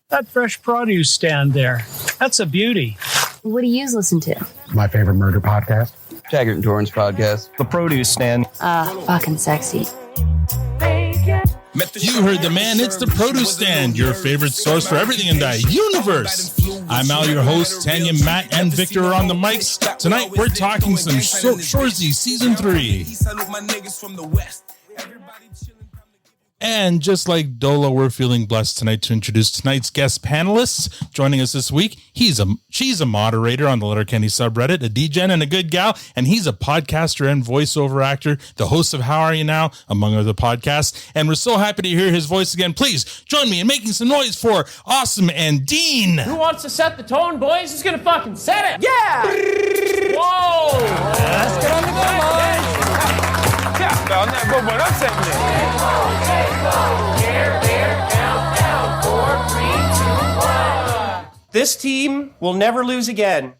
That fresh produce stand there, that's a beauty. What do you listen to? My favorite murder podcast. Taggart and Torrance podcast. The produce stand. Fucking sexy. You heard the man. It's the Produce Stand, your favorite source for everything in the universe. I'm Al, your host. Tanya, Matt, and Victor are on the mics. Tonight, we're talking some Shoresy Season 3. And just like Dola, we're feeling blessed tonight to introduce tonight's guest panelists. Joining us this week, she's a moderator on the Letterkenny subreddit, a degen and a good gal, and he's a podcaster and voiceover actor, the host of How Are You Now, among other podcasts. And we're so happy to hear his voice again. Please join me in making some noise for Awesome and Dean. Who wants to set the tone, boys? Who's gonna fucking set it? Yeah! Whoa! Let's get on the go, boys! This team will never lose again.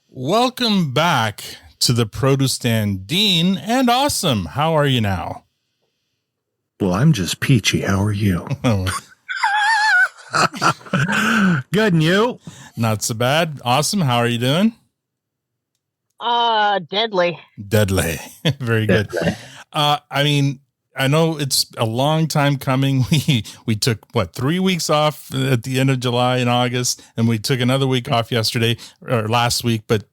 Welcome back to the Produce Stand, Dean and Awesome. How are you now? Well, I'm just peachy. How are you? Good, and you? Not so bad. Awesome. How are you doing? Deadly. Very good. I mean, I know it's a long time coming. We took 3 weeks off at the end of July and August, and we took another week off yesterday or last week, but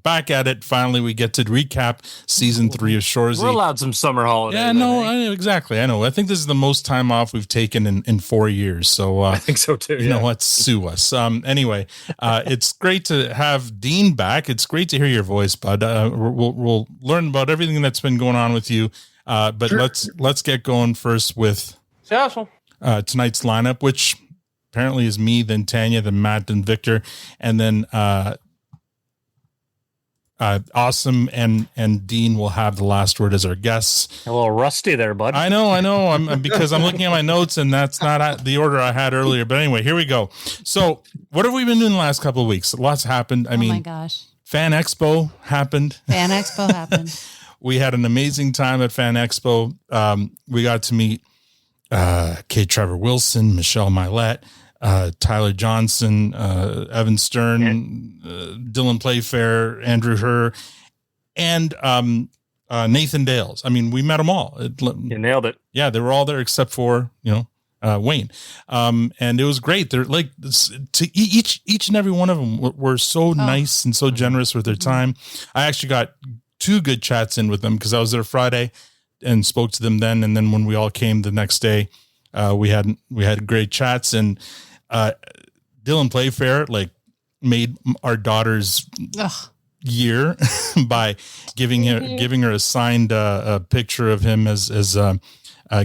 back at it. Finally, we get to recap season 3 of Shoresy. We're allowed some summer holidays. Yeah, no, exactly. I know. I think this is the most time off we've taken in 4 years. So I think so too. You know what? Sue us. Anyway, it's great to have Dean back. It's great to hear your voice, bud. We'll learn about everything that's been going on with you. But sure. Let's get going first with tonight's lineup, which apparently is me, then Tanya, then Matt, then Victor, and then Awesome and Dean will have the last word as our guests. A little rusty there, bud. I know. I'm because I'm looking at my notes and that's not the order I had earlier. But anyway, here we go. So what have we been doing the last couple of weeks? Lots happened. I mean, my gosh. Fan Expo happened. We had an amazing time at Fan Expo. We got to meet Kate Trevor Wilson, Michelle Milet, Tyler Johnson, Evan Stern, Dylan Playfair, Andrew Herr, and Nathan Dales. I mean, we met them all. You nailed it. Yeah, they were all there except for Wayne, and it was great. They're like to each and every one of them were so nice and so generous with their time. I actually got 2 good chats in with them because I was there Friday and spoke to them then, and then when we all came the next day, we had great chats. And Dylan Playfair made our daughter's year by giving her a signed picture of him as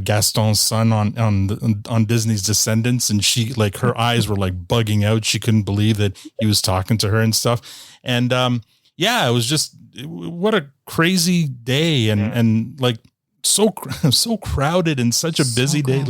Gaston's son on Disney's Descendants, and she her eyes were bugging out. She couldn't believe that he was talking to her and stuff. And it was just what a crazy day and so crowded and such a busy day.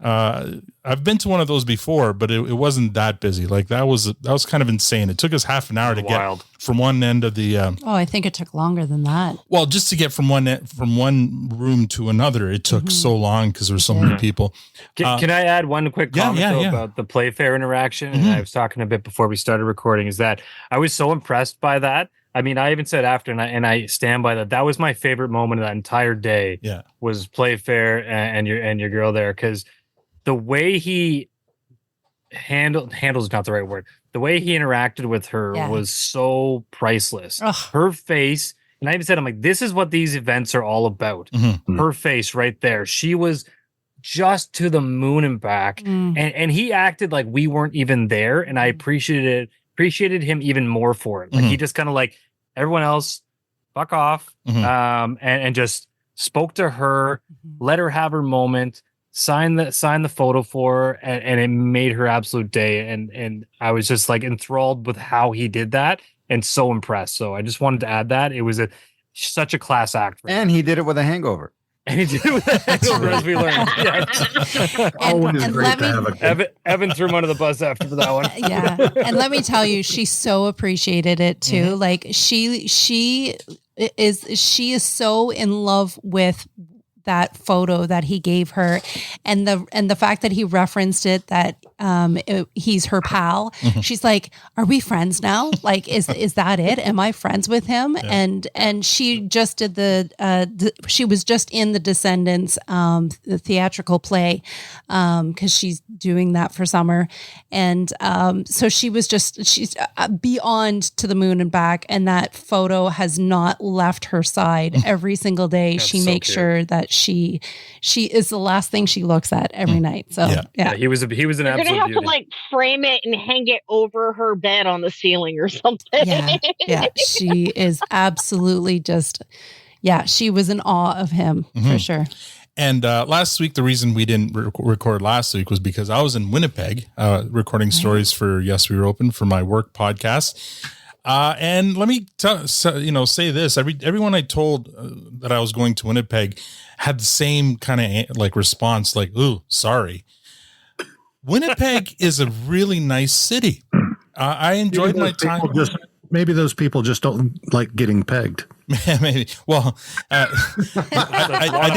I've been to one of those before, but it wasn't that busy. That was kind of insane. It took us half an hour to get from one end of the. I think it took longer than that. Well, just to get from one room to another, it took so long because there were so many people. Can I add one quick comment about the Playfair interaction? And I was talking a bit before we started recording. Is that I was so impressed by that. I mean, I even said after, and I stand by that. That was my favorite moment of that entire day. Yeah, was Playfair and your girl there, because the way he handles is not the right word. The way he interacted with her was so priceless. Ugh. Her face, and I even said, I'm like, this is what these events are all about. Mm-hmm. Her face right there. She was just to the moon and back. And he acted like we weren't even there. And I appreciated him even more for it. He just kind of everyone else, fuck off. And just spoke to her, let her have her moment. Sign the photo for her, and it made her absolute day. And I was just enthralled with how he did that and so impressed. So I just wanted to add that. It was such a class act. And he did it with a hangover. And he did it with a hangover, as we learned. Yeah. Evan threw him under the bus after that one. Yeah. And let me tell you, she so appreciated it too. She is so in love with that photo that he gave her, and the fact that he referenced it, that he's her pal. She's like, "Are we friends now? Like, is that it? Am I friends with him?" Yeah. And she just did she was just in the Descendants the theatrical play because she's doing that for summer, and so she's beyond to the moon and back, and that photo has not left her side. Every single day she makes sure that she is the last thing she looks at every night. So yeah. He was an You're absolute gonna have beauty. to like frame it and hang it over her bed on the ceiling or something. Yeah, she is absolutely just, she was in awe of him for sure. And last week, the reason we didn't record last week was because I was in Winnipeg recording stories for Yes, We Were Open for my work podcast. And let me say this: everyone I told that I was going to Winnipeg had the same kind of like response, like, "Ooh, sorry." Winnipeg is a really nice city. I enjoyed my time. Maybe those people just don't like getting pegged. Maybe. Well, I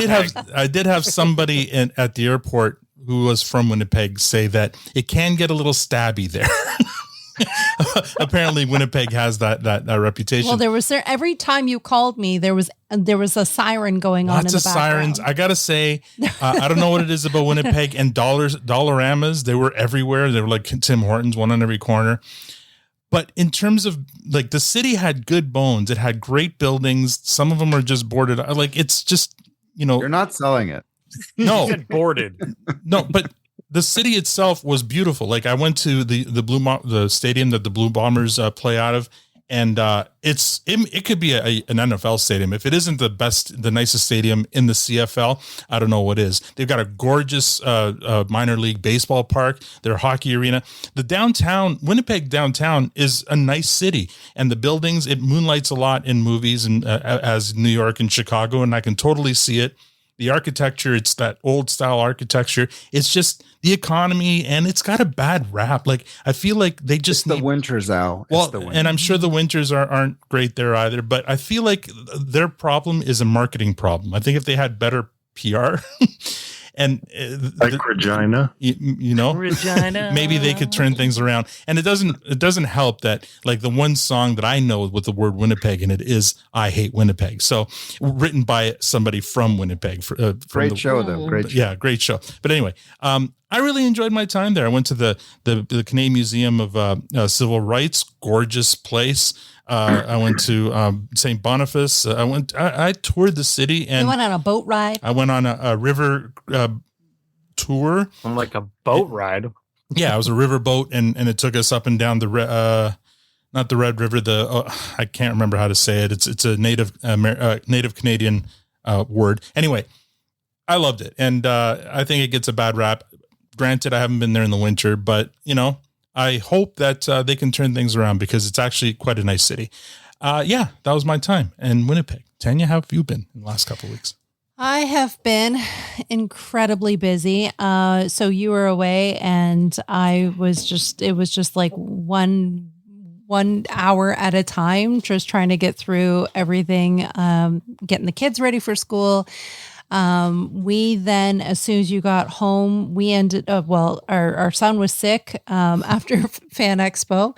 did have somebody at the airport who was from Winnipeg say that it can get a little stabby there. Apparently Winnipeg has that reputation. Well, every time you called me, there was a siren going on in the background. Lots of sirens. I gotta say, I don't know what it is about Winnipeg and Dollaramas. They were everywhere. They were like Tim Hortons, one on every corner. But in terms of like the city had good bones. It had great buildings. Some of them are just boarded. Like it's just, you're not selling it. No, boarded. No, but the city itself was beautiful. Like I went to the stadium that the Blue Bombers play out of, and it could be an NFL stadium. If it isn't the nicest stadium in the CFL, I don't know what is. They've got a gorgeous minor league baseball park, their hockey arena. The Winnipeg downtown is a nice city, and the buildings, it moonlights a lot in movies and as New York and Chicago, and I can totally see it. The architecture, it's that old style architecture. It's just the economy, and it's got a bad rap. Like I feel like they just need the winters, Al. Well, and I'm sure the winters aren't great there either. But I feel like their problem is a marketing problem. I think if they had better PR, and like Regina, Regina, maybe they could turn things around. And it doesn't help that like the one song that I know with the word Winnipeg in it is "I Hate Winnipeg." So written by somebody from Winnipeg. Great show, though. Great show. Yeah, great show. But anyway, I really enjoyed my time there. I went to the Canadian Museum of Civil Rights, gorgeous place. I went to St. Boniface. I toured the city, and you went on a boat ride. I went on a river tour. On like a boat ride. Yeah, it was a river boat, and it took us up and down not the Red River. I can't remember how to say it. It's a Native Canadian word. Anyway, I loved it, and I think it gets a bad rap. Granted, I haven't been there in the winter, but I hope that they can turn things around because it's actually quite a nice city. That was my time in Winnipeg. Tanya, how have you been in the last couple of weeks? I have been incredibly busy. So you were away, and it was just like one hour at a time, just trying to get through everything, getting the kids ready for school. We then, as soon as you got home, we ended up, our son was sick, after Fan Expo.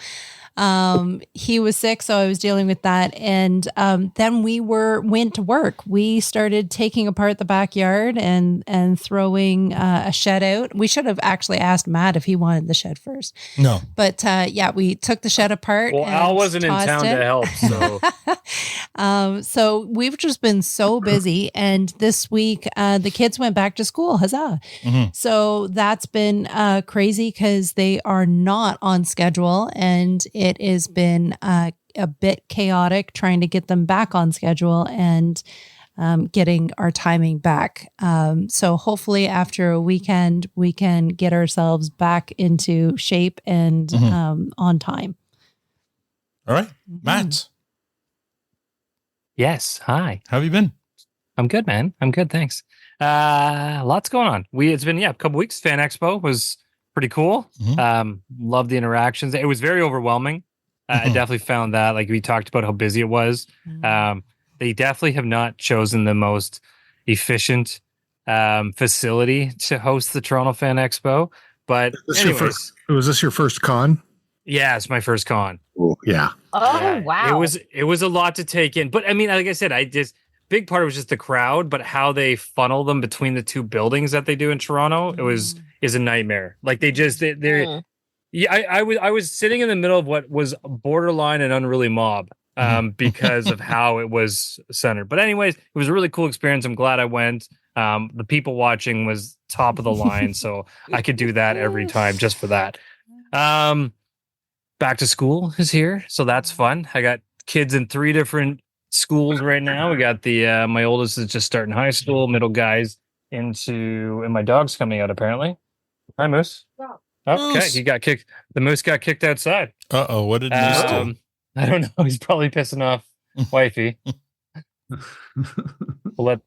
He was sick, so I was dealing with that. And then we went to work. We started taking apart the backyard and throwing a shed out. We should have actually asked Matt if he wanted the shed first. No. But we took the shed apart. Well, Al wasn't in town to help, so. So we've just been so busy. And this week, the kids went back to school. Huzzah. Mm-hmm. So that's been crazy because they are not on schedule, and it has been a bit chaotic trying to get them back on schedule and getting our timing back. So hopefully after a weekend, we can get ourselves back into shape and on time. All right. Matt. Yes. Hi. How have you been? I'm good, man. I'm good. Thanks. Lots going on. It's been a couple weeks. Fan Expo was pretty cool. Loved the interactions. It was very overwhelming. I definitely found that, like we talked about how busy it was. They definitely have not chosen the most efficient facility to host the Toronto Fan Expo. But anyways, was this your first con? Yeah, it's my first con. Oh, yeah. Oh, wow. It was a lot to take in. But I mean, like I said, big part was just the crowd, but how they funnel them between the two buildings that they do in Toronto, is a nightmare. Like they're yeah, I was sitting in the middle of what was borderline an unruly mob because of how it was centered. But anyways, it was a really cool experience. I'm glad I went. The people watching was top of the line, so I could do that every time just for that. Back to school is here, so that's fun. I got kids in 3 different schools right now. We got the my oldest is just starting high school, middle guy's and my dog's coming out apparently. Hi, Moose. Okay, Moose. he got kicked. The moose got kicked outside. Uh-oh, what did Moose do? I don't know. He's probably pissing off wifey.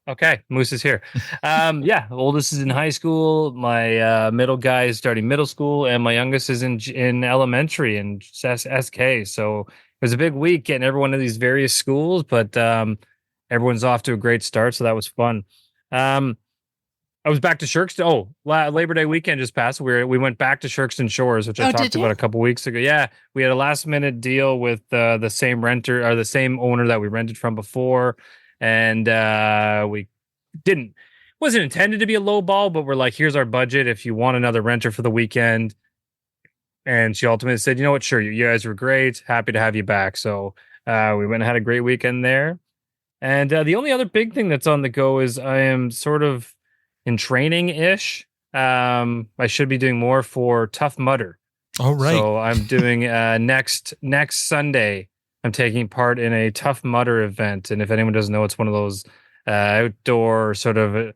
Okay, Moose is here. Yeah, oldest is in high school. My middle guy is starting middle school, and my youngest is in elementary in SK. So it was a big week getting everyone to these various schools, but everyone's off to a great start, so that was fun. I was back to Shirkston. Oh, Labor Day weekend just passed. We went back to Shirkston Shores, which I talked about a couple weeks ago. Yeah, we had a last minute deal with the same renter or the same owner that we rented from before, and we wasn't intended to be a low ball, but we're like, here's our budget if you want another renter for the weekend. And she ultimately said, you know what, sure, you guys were great, happy to have you back. So we went and had a great weekend there. And the only other big thing that's on the go is I am sort of in training-ish. I should be doing more for Tough Mudder. Oh, right. So I'm doing next Sunday. I'm taking part in a Tough Mudder event, and if anyone doesn't know, it's one of those outdoor sort of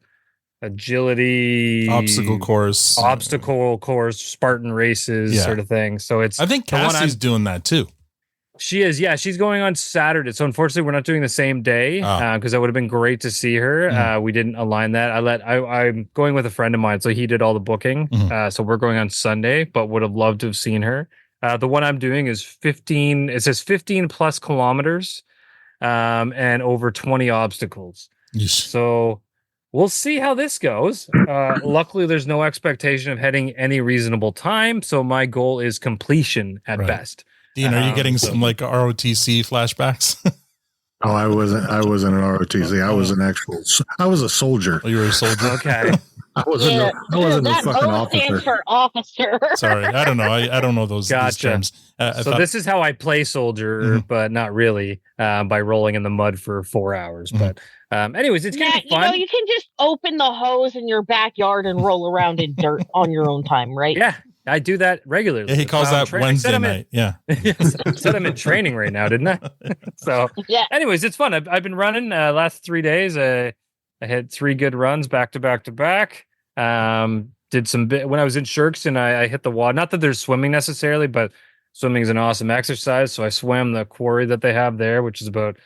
agility obstacle course, Spartan races sort of thing. So it's. I think Cassie's doing that too. She is, yeah. She's going on Saturday. So unfortunately, we're not doing the same day because that would have been great to see her. We didn't align that. I'm going with a friend of mine, so he did all the booking. So we're going on Sunday, but would have loved to have seen her. The one I'm doing is 15. It says 15 plus kilometers, and over 20 obstacles. Yes. So we'll see how this goes. Luckily, there's no expectation of heading any reasonable time. So my goal is completion at best. Dean, are you getting some like ROTC flashbacks? Oh, I wasn't an ROTC. I was a soldier. Oh, you were a soldier? Okay. I wasn't a fucking officer. Stands for officer. Sorry, I don't know. I don't know those terms. This is how I play soldier, but not really by rolling in the mud for 4 hours. But anyways, it's going to be fun. You can just open the hose in your backyard and roll around in dirt on your own time, right? Yeah. I do that regularly. Yeah, he calls that Wednesday night. Yeah. Said I'm in training right now, didn't I? So, anyways, it's fun. I've been running last 3 days. I had 3 good runs back to back to back. Did some when I was in Shirkston, I hit the water. Not that there's swimming necessarily, but swimming is an awesome exercise. So I swam the quarry that they have there, which is about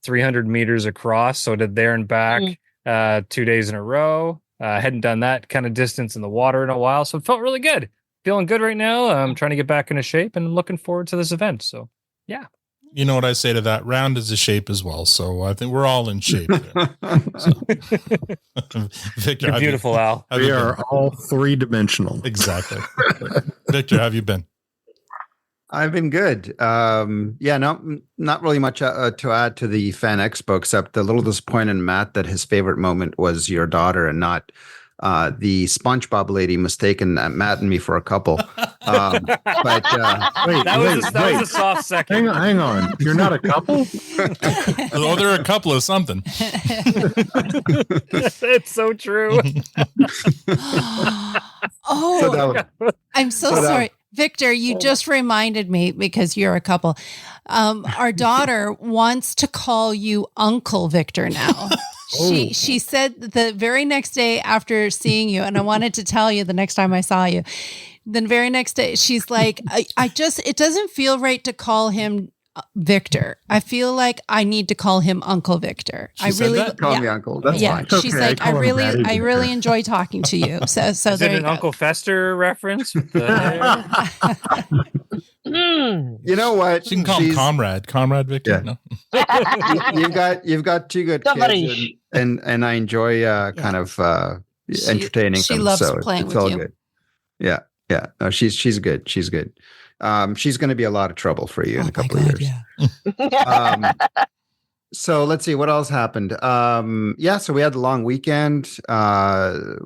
300 meters across. So I did there and back 2 days in a row. I hadn't done that kind of distance in the water in a while. So it felt really good. Feeling good right now. I'm trying to get back into shape and looking forward to this event. So, yeah. You know what I say to that? Round is a shape as well. So I think we're all in shape. Victor, you're beautiful, Al. We are all 3-dimensional. Exactly. Victor, how have you been? I've been good. Not really much to add to the Fan Expo, except a little disappointed in Matt that his favorite moment was your daughter and not the SpongeBob lady mistaken Matt and me for a couple. But that was a soft second. Hang on. You're not a couple? Oh, they're a couple of something. It's so true. I'm so sorry. Victor, you just reminded me because you're a couple. Our daughter wants to call you Uncle Victor now. She said the very next day after seeing you, and I wanted to tell you the next time I saw you, the very next day, she's like, it doesn't feel right to call him Victor. I feel like I need to call him Uncle Victor. She said that? Call me uncle. That's fine. She's Okay, like, call him Daddy I Victor. really enjoy talking to you. So Is there it you an go. Uncle Fester reference? With the hair? You know what? She can call him Comrade Victor. Yeah. No? you've got two good kids, and I enjoy kind of entertaining she them. loves So playing it's with all you. good. Yeah. No, she's good. She's good. She's going to be a lot of trouble for you in a couple of years. Yeah. So let's see what else happened. So we had the long weekend. So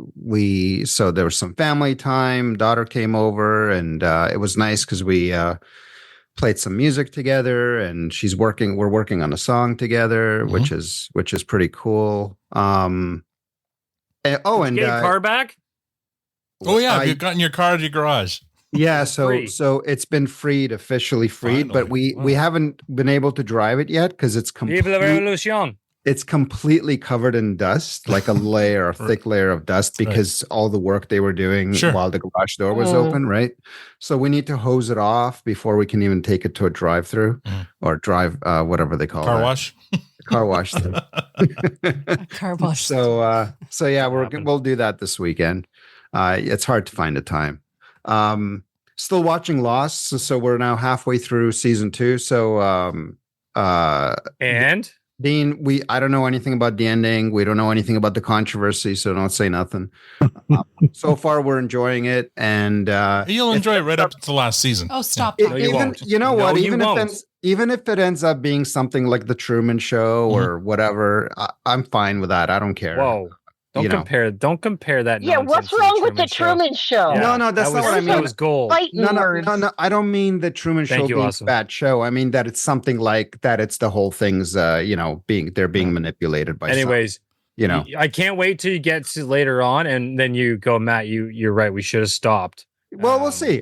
there was some family time. Daughter came over, and it was nice because we played some music together, and we're working on a song together, which is pretty cool. Did you get your car back? Oh yeah, you've gotten your car to your garage. Yeah, free. so it's been officially freed, but we haven't been able to drive it yet because it's Vive la revolution. it's completely covered in dust, like a thick layer of dust, because all the work they were doing while the garage door was open, right? So we need to hose it off before we can even take it to a drive-through or drive, whatever they call it. Car wash. Car wash thing. Car wash. So yeah, we'll do that this weekend. It's hard to find a time. Still watching Lost, so we're now halfway through season 2. So and Dean, I don't know anything about the ending. We don't know anything about the controversy, so don't say nothing. So far, we're enjoying it, and you'll enjoy it right up to the last season. Oh, stop! No, you won't. You know what? No, Even if it ends up being something like the Truman Show or whatever, I'm fine with that. I don't care. Whoa. Don't compare that. Yeah, what's wrong with the Truman Show? Yeah, no, that's not what I mean. That was gold. No. I don't mean the Truman Show being a bad show. I mean that it's something like that. It's the whole thing's, they're being manipulated by. Anyways, some, I can't wait till you get to later on, and then you go, Matt. You're right. We should have stopped. Well, we'll see.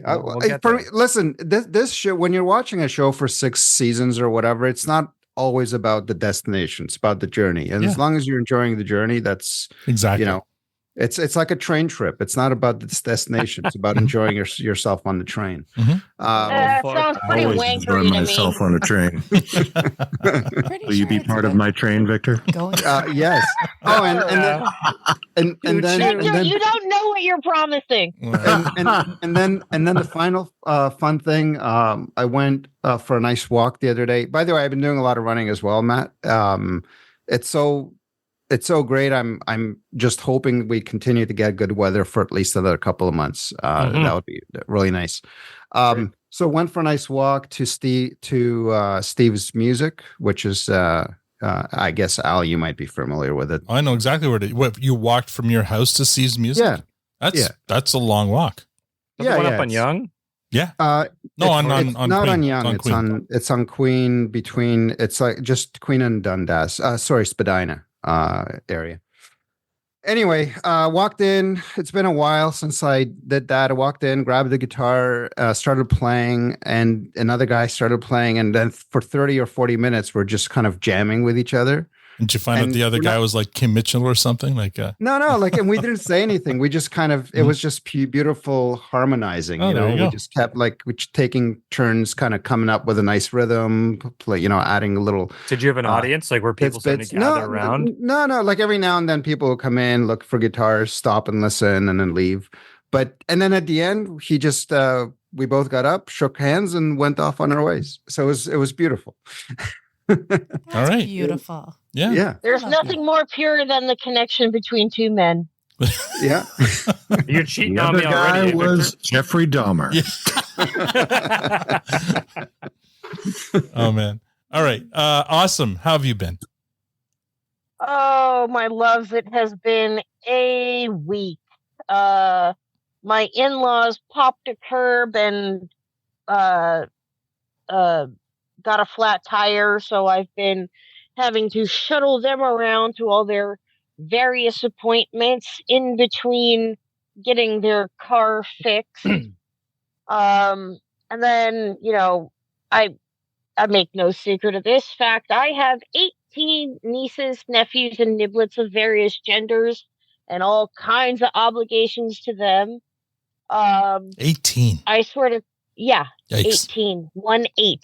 Listen, this show, when you're watching a show for 6 seasons or whatever, it's not always about the destination. It's about the journey. And as long as you're enjoying the journey, that's exactly, it's like a train trip. It's not about this destination. It's about enjoying yourself on the train. Sounds pretty wankery enjoy myself on a train. Will you be part of my train, Victor? Yes. Oh, and then you don't know what you're promising. and then the final fun thing. I went for a nice walk the other day. By the way, I've been doing a lot of running as well, Matt. It's so great. I'm just hoping we continue to get good weather for at least another couple of months. That would be really nice. So went for a nice walk to Steve's Music, which is I guess Al, you might be familiar with it. I know exactly what you walked from your house to Steve's Music. Yeah, that's a long walk. Up on Young. Yeah. No, on not Queen. on Young. On It's on Queen between. It's like just Queen and Dundas. Spadina area. Anyway, walked in. It's been a while since I did that. I walked in, grabbed the guitar, started playing, and another guy started playing. And then for 30 or 40 minutes, we're just kind of jamming with each other. Did you find out the other guy was like Kim Mitchell or something? No, and we didn't say anything. We just kind of, it was just beautiful harmonizing, we just kept taking turns kind of coming up with a nice rhythm, adding a little. Did you have an audience? Like were people starting to gather around? No. Like every now and then people will come in, look for guitars, stop and listen and then leave. And then at the end, he just, we both got up, shook hands and went off on our ways. So it was beautiful. All right. Beautiful. Yeah. There's nothing more pure than the connection between two men. Yeah. You're cheating The on other me already. guy was Jeffrey Dahmer. Oh man. All right. Awesome. How have you been? Oh, my loves, it has been a week. My in-laws popped a curb and got a flat tire, so I've been having to shuttle them around to all their various appointments in between getting their car fixed. And then, I make no secret of this fact. I have 18 nieces, nephews, and niblets of various genders and all kinds of obligations to them. 18. I sort of, yeah, Yikes. 18, 1-8.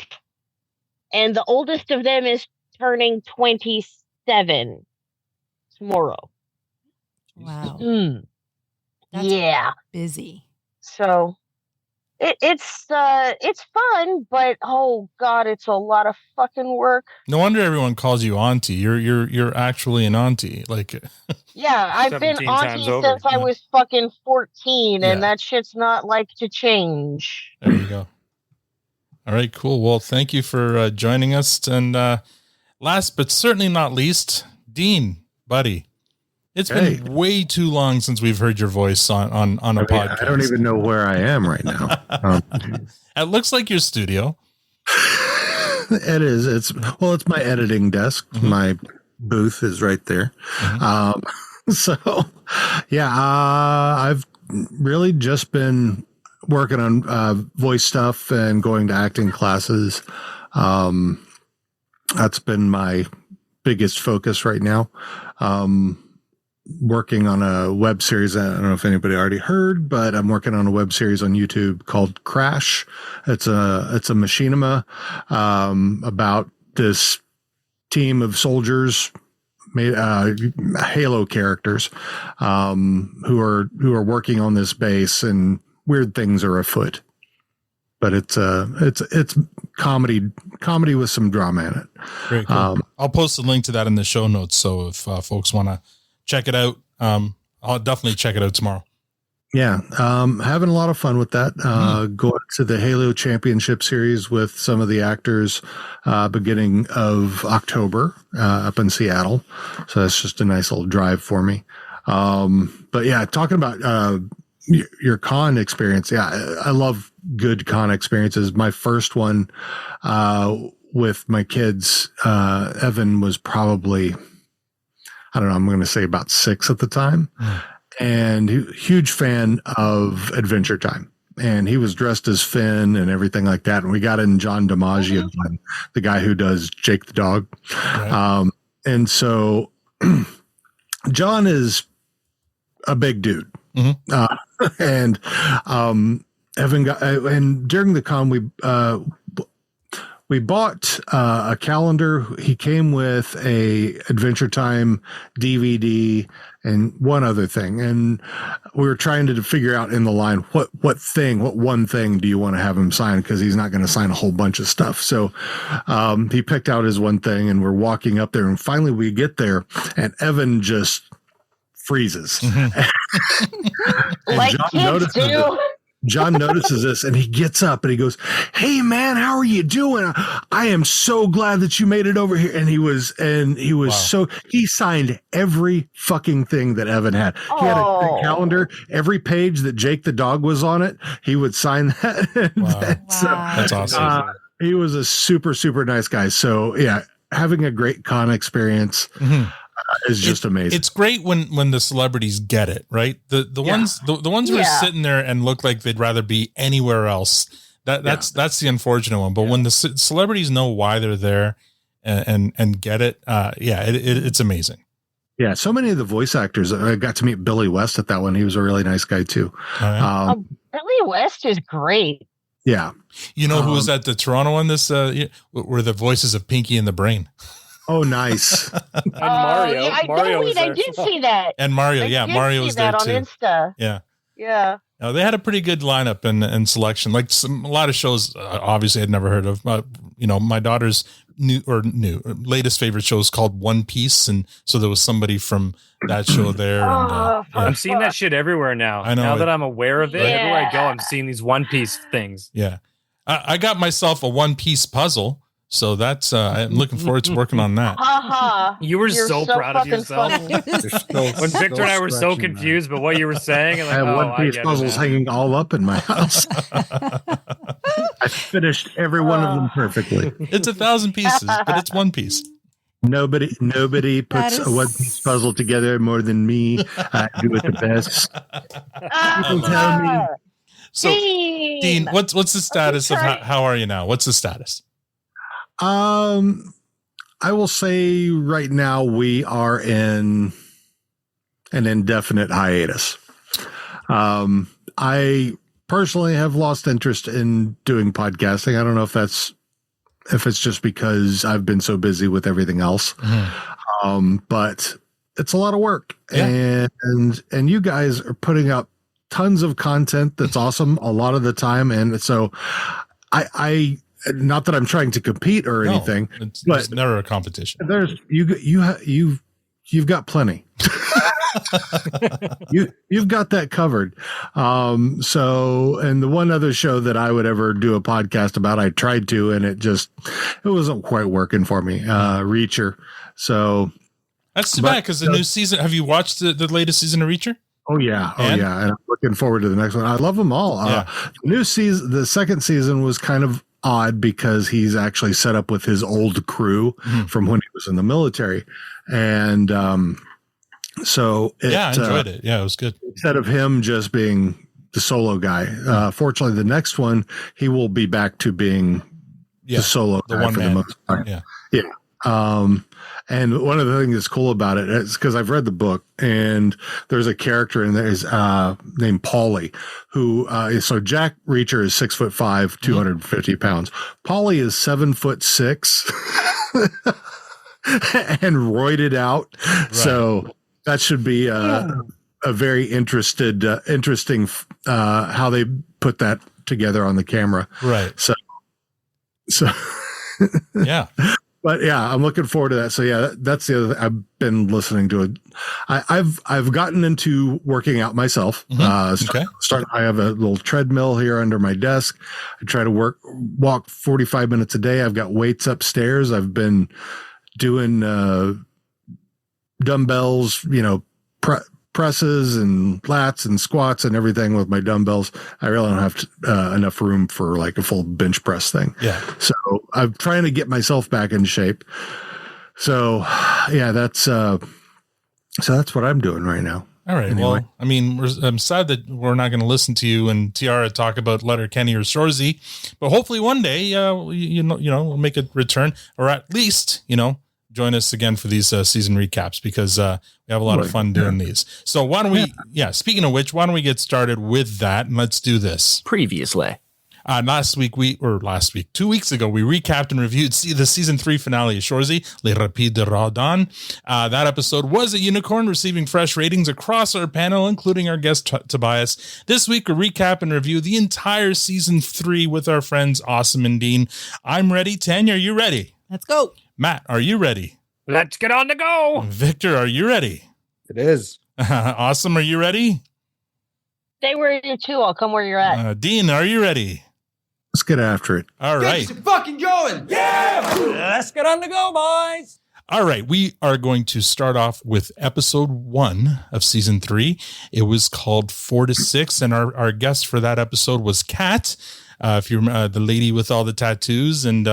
and the oldest of them is turning 27 tomorrow. Wow. That's Yeah. busy. So it's fun, but oh god, it's a lot of fucking work. No wonder everyone calls you auntie. You're actually an auntie. Like, yeah, I've been 17 auntie times over. since I was fucking 14, Yeah. and that shit's not like to change. there you go. All right, cool. Well, thank you for joining us. And last but certainly not least, Dean, buddy. It's been way too long since we've heard your voice on a podcast. I don't even know where I am right now. It looks like your studio. It is. It's my editing desk. Mm-hmm. My booth is right there. Mm-hmm. So, yeah, I've really just been working on voice stuff and going to acting classes. That's been my biggest focus right now. Working on a web series. I don't know if anybody already heard, but I'm working on a web series on YouTube called Crash. It's a machinima, about this team of soldiers made, Halo characters, who are working on this base, and weird things are afoot. But it's comedy with some drama in it. Very cool. I'll post a link to that in the show notes. So if folks want to check it out, I'll definitely check it out tomorrow. Yeah. Having a lot of fun with that. Going to the Halo Championship Series with some of the actors, beginning of October, up in Seattle. So that's just a nice little drive for me. But yeah, talking about, your con experience. Yeah. I love good con experiences. My first one, with my kids, Evan was probably, I don't know, I'm going to say about 6 at the time. And huge fan of Adventure Time. And he was dressed as Finn and everything like that. And we got in John DiMaggio, the guy who does Jake the Dog. Right. And so John is a big dude. And Evan got, and during the con, we bought a calendar. He came with a Adventure Time DVD and one other thing. And we were trying to figure out in the line, what one thing do you want to have him sign? Because he's not going to sign a whole bunch of stuff. So he picked out his one thing, and we're walking up there, and finally we get there, and Evan just freezes. Like kids do. John notices this, and he gets up and he goes, "Hey man, how are you doing? I am so glad that you made it over here." And he was wow. He signed every fucking thing that Evan had. He had a calendar, every page that Jake the Dog was on it, he would sign that. Wow. That's awesome. He was a super, super nice guy. So yeah, having a great con experience. Is just amazing. It's great when the celebrities get it, right? The ones who are sitting there and look like they'd rather be anywhere else. That's the unfortunate one. But when the celebrities know why they're there and get it, it's amazing. Yeah, so many of the voice actors. I got to meet Billy West at that one. He was a really nice guy too. Billy West is great. Yeah, you know who was at the Toronto one? This were the voices of Pinky and the Brain. Oh, nice. And Mario. Yeah, I did see that. And Mario, Mario was there too. On Insta. Yeah. No, they had a pretty good lineup and selection. Like a lot of shows, obviously I'd never heard of. My daughter's latest favorite show is called One Piece, and so there was somebody from that show there. I'm seeing that shit everywhere now. I know. Now that I'm aware of it, everywhere I go, I'm seeing these One Piece things. Yeah, I got myself a One Piece puzzle. So that's I'm looking forward to working on that. You were so proud of yourself. When Victor and I were so confused about what you were saying. And I have One Piece puzzles hanging all up in my house. I finished every one of them perfectly. It's 1,000 pieces, but it's one piece. Nobody puts a One Piece puzzle together more than me. I do it the best. People tell me. So, Dean, what's the status of how are you now? What's the status? I will say right now we are in an indefinite hiatus. I personally have lost interest in doing podcasting. I don't know if that's if it's just because I've been so busy with everything else. But it's a lot of work, and you guys are putting up tons of content that's awesome a lot of the time, and so I not that I'm trying to compete or anything, but it's never a competition. There's you've got plenty. You've got that covered. So, and the one other show that I would ever do a podcast about, I tried to, and it wasn't quite working for me. Reacher. So that's too bad, because the new season. Have you watched the latest season of Reacher? Oh yeah. And I'm looking forward to the next one. I love them all. New season, the second season was kind of odd because he's actually set up with his old crew from when he was in the military, and so I enjoyed it. Yeah, it was good. Instead of him just being the solo guy, fortunately, the next one he will be back to being the solo guy for the most part. And one of the things that's cool about it is because I've read the book, and there's a character in there is named Paulie, who so Jack Reacher is 6'5", 250 pounds. Paulie is 7'6", and roided out. Right. So that should be a very interesting how they put that together on the camera. Right. So yeah. But yeah, I'm looking forward to that. So yeah, that's the other thing. I've been listening to it. I've gotten into working out myself. I have a little treadmill here under my desk. I try to walk 45 minutes a day. I've got weights upstairs. I've been doing dumbbells, presses and lats and squats and everything with my dumbbells. I really don't have enough room for like a full bench press thing. Yeah. So I'm trying to get myself back in shape. So yeah, that's what I'm doing right now. All right. Anyway. Well, I mean, I'm sad that we're not going to listen to you and Tiara talk about Letterkenny or Shoresy, but hopefully one day, we'll make a return, or at least, join us again for these season recaps, because we have a lot of fun doing these. So why don't we, speaking of which, why don't we get started with that, and let's do this. Previously. 2 weeks ago, we recapped and reviewed the season 3 finale of Shoresy, Les Rapides de Raudan. That episode was a unicorn, receiving fresh ratings across our panel, including our guest Tobias. This week, we recap and review the entire season 3 with our friends Awesome and Dean. I'm ready. Tanya, are you ready? Let's go. Matt, are you ready? Let's get on the go. Victor, are you ready? It is. Awesome, are you ready? Stay where you're too. I'll come where you're at. Dean, are you ready? Let's get after it. All right. Get fucking going. Yeah. Let's get on the go, boys. All right. We are going to start off with episode 1 of season 3. It was called 4 to 6. And our guest for that episode was Kat. If you remember, the lady with all the tattoos, and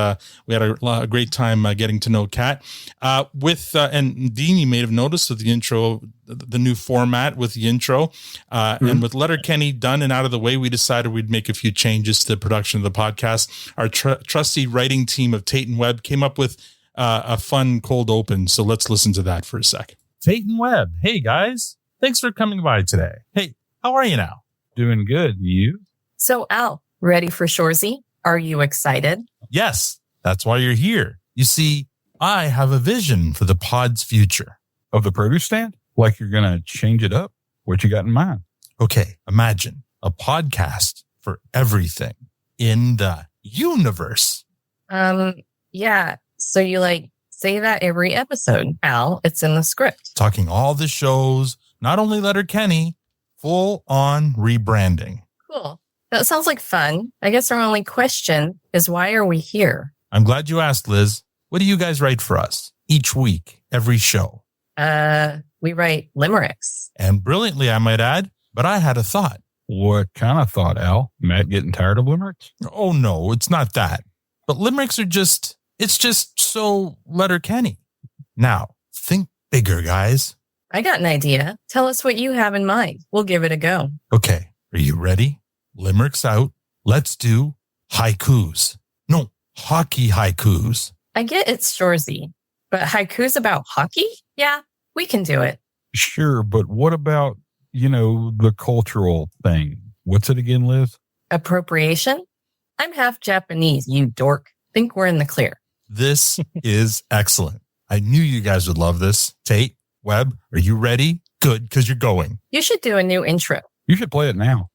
we had a great time getting to know Kat. And Dean, you may have noticed with the intro, the new format with the intro, and with Letterkenny done and out of the way, we decided we'd make a few changes to the production of the podcast. Our trusty writing team of Tate and Webb came up with a fun cold open. So let's listen to that for a sec. Tate and Webb. Hey guys, thanks for coming by today. Hey, how are you now? Doing good. You? So Al, ready for Shoresy? Are you excited? Yes, that's why you're here. You see, I have a vision for the pod's future. Of the produce stand? Like you're going to change it up? What you got in mind? Okay, imagine a podcast for everything in the universe. Yeah. So you say that every episode, Al. It's in the script. Talking all the shows, not only Letterkenny, full on rebranding. Cool. That sounds like fun. I guess our only question is, why are we here? I'm glad you asked, Liz. What do you guys write for us each week, every show? We write limericks. And brilliantly, I might add, but I had a thought. What kind of thought, Al? Matt getting tired of limericks? Oh, no, it's not that. But limericks are it's just so Letterkenny. Now, think bigger, guys. I got an idea. Tell us what you have in mind. We'll give it a go. Okay, are you ready? Limericks out. Let's do haikus. No, hockey haikus. I get it's Shoresy, but haikus about hockey? Yeah, we can do it. Sure, but what about, the cultural thing? What's it again, Liz? Appropriation? I'm half Japanese, you dork. think we're in the clear. This is excellent. I knew you guys would love this. Tate, Webb, are you ready? Good, because you're going. You should do a new intro. You should play it now.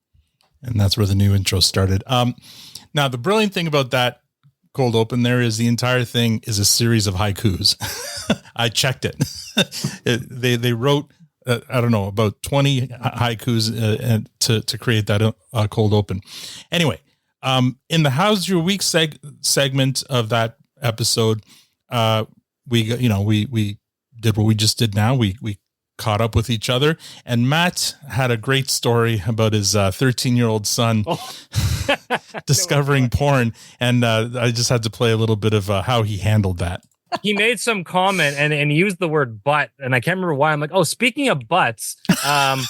And that's where the new intro started. Now, the brilliant thing about that cold open there is the entire thing is a series of haikus. I checked it. They wrote, I don't know, about 20 haikus to create that cold open. Anyway, in the How's Your Week segment of that episode, we did what we just did now. We caught up with each other, and Matt had a great story about his 13-year-old son discovering porn, and I just had to play a little bit of how he handled that. He made some comment and he used the word butt, and I can't remember why. I'm like, oh, speaking of butts, and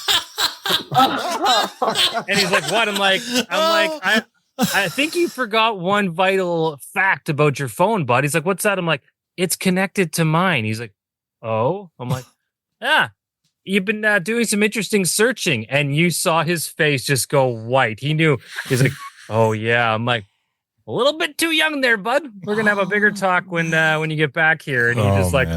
he's like, what? I'm like, I think you forgot one vital fact about your phone, bud. He's like, what's that? I'm like, it's connected to mine. He's like, oh. I'm like, you've been doing some interesting searching, and you saw his face just go white. He knew. He's like, oh yeah. I'm like, a little bit too young there, bud. We're gonna have a bigger talk when you get back here. And he just like,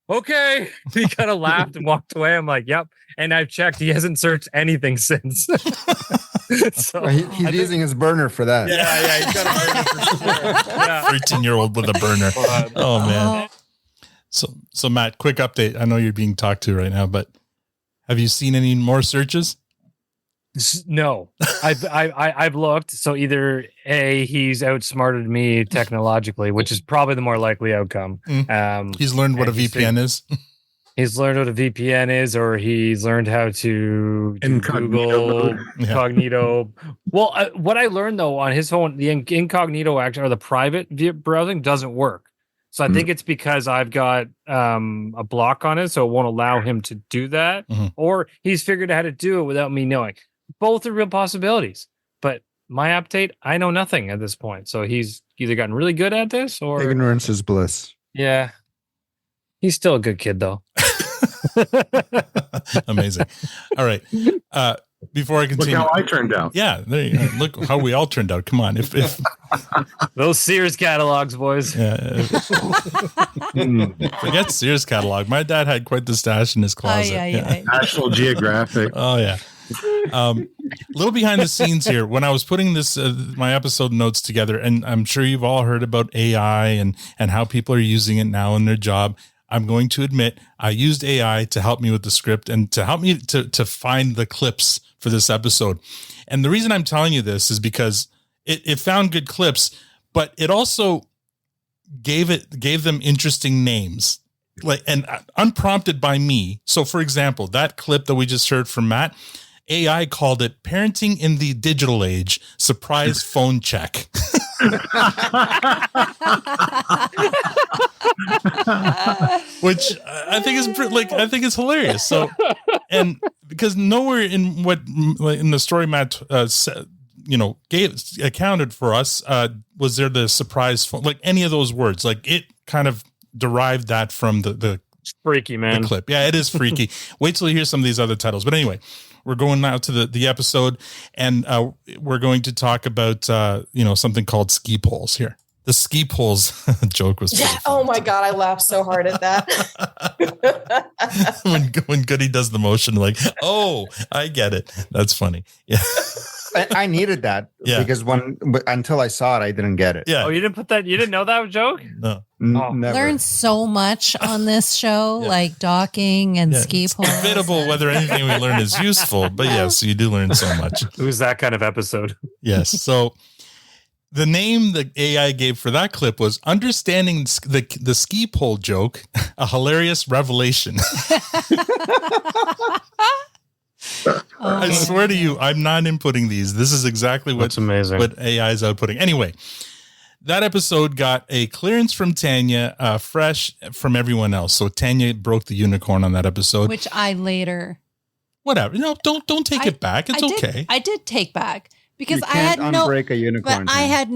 okay. He kind of laughed and walked away. I'm like, yep. And I've checked. He hasn't searched anything since. So he's using his burner for that. Yeah. He's got a burner for sure. Yeah. 13-year-old with a burner. Oh man. So Matt, quick update. I know you're being talked to right now, but have you seen any more searches? No, I've looked. So either A, he's outsmarted me technologically, which is probably the more likely outcome. He's learned what a VPN is. He's learned what a VPN is, or he's learned how to Google incognito. Well, what I learned though on his phone, the incognito action or the private browsing doesn't work. So I think it's because I've got a block on it, so it won't allow him to do that, or he's figured out how to do it without me knowing. Both are real possibilities, but my update, I know nothing at this point. So he's either gotten really good at this, or ignorance is bliss. Yeah, he's still a good kid though. Amazing. All right. Before I continue, look how I turned out. Yeah, there you go. Look how we all turned out. Come on, if those Sears catalogs, boys. Yeah. Forget Sears catalog. My dad had quite the stash in his closet. National Geographic. Oh yeah. Little behind the scenes here. When I was putting this my episode notes together, and I'm sure you've all heard about AI and how people are using it now in their job. I'm going to admit I used AI to help me with the script and to help me to find the clips for this episode. And the reason I'm telling you this is because it found good clips, but it also gave them interesting names, like, and unprompted by me. So for example, that clip that we just heard from Matt, AI called it Parenting in the Digital Age, Surprise Phone Check. Which I think is I think it's hilarious. So, and because nowhere in the story Matt said, accounted for us, was there the surprise phone, like any of those words, like it kind of derived that from the freaky, man, the clip. Yeah, it is freaky. Wait till you hear some of these other titles. But anyway, we're going now to the episode, and we're going to talk about something called ski poles here. The ski poles joke was pretty funny. Oh my God, I laughed so hard at that. when Goody does the motion, like, oh, I get it. That's funny. Yeah. I needed that because until I saw it, I didn't get it. Yeah. Oh, you didn't put that? You didn't know that was a joke? No. Never. Learn so much on this show, like docking and ski poles. It's debatable whether anything we learn is useful, but yes, you do learn so much. It was that kind of episode. Yes. So the name the AI gave for that clip was Understanding the Ski Pole Joke, a Hilarious Revelation. I swear to you, I'm not inputting these. This is exactly what's amazing. What AI is outputting. Anyway, that episode got a clearance from Tanya, fresh from everyone else. So Tanya broke the unicorn on that episode, which I later. Whatever. No, don't take it back. It's okay. I did take back because I had unbreak a unicorn. But I had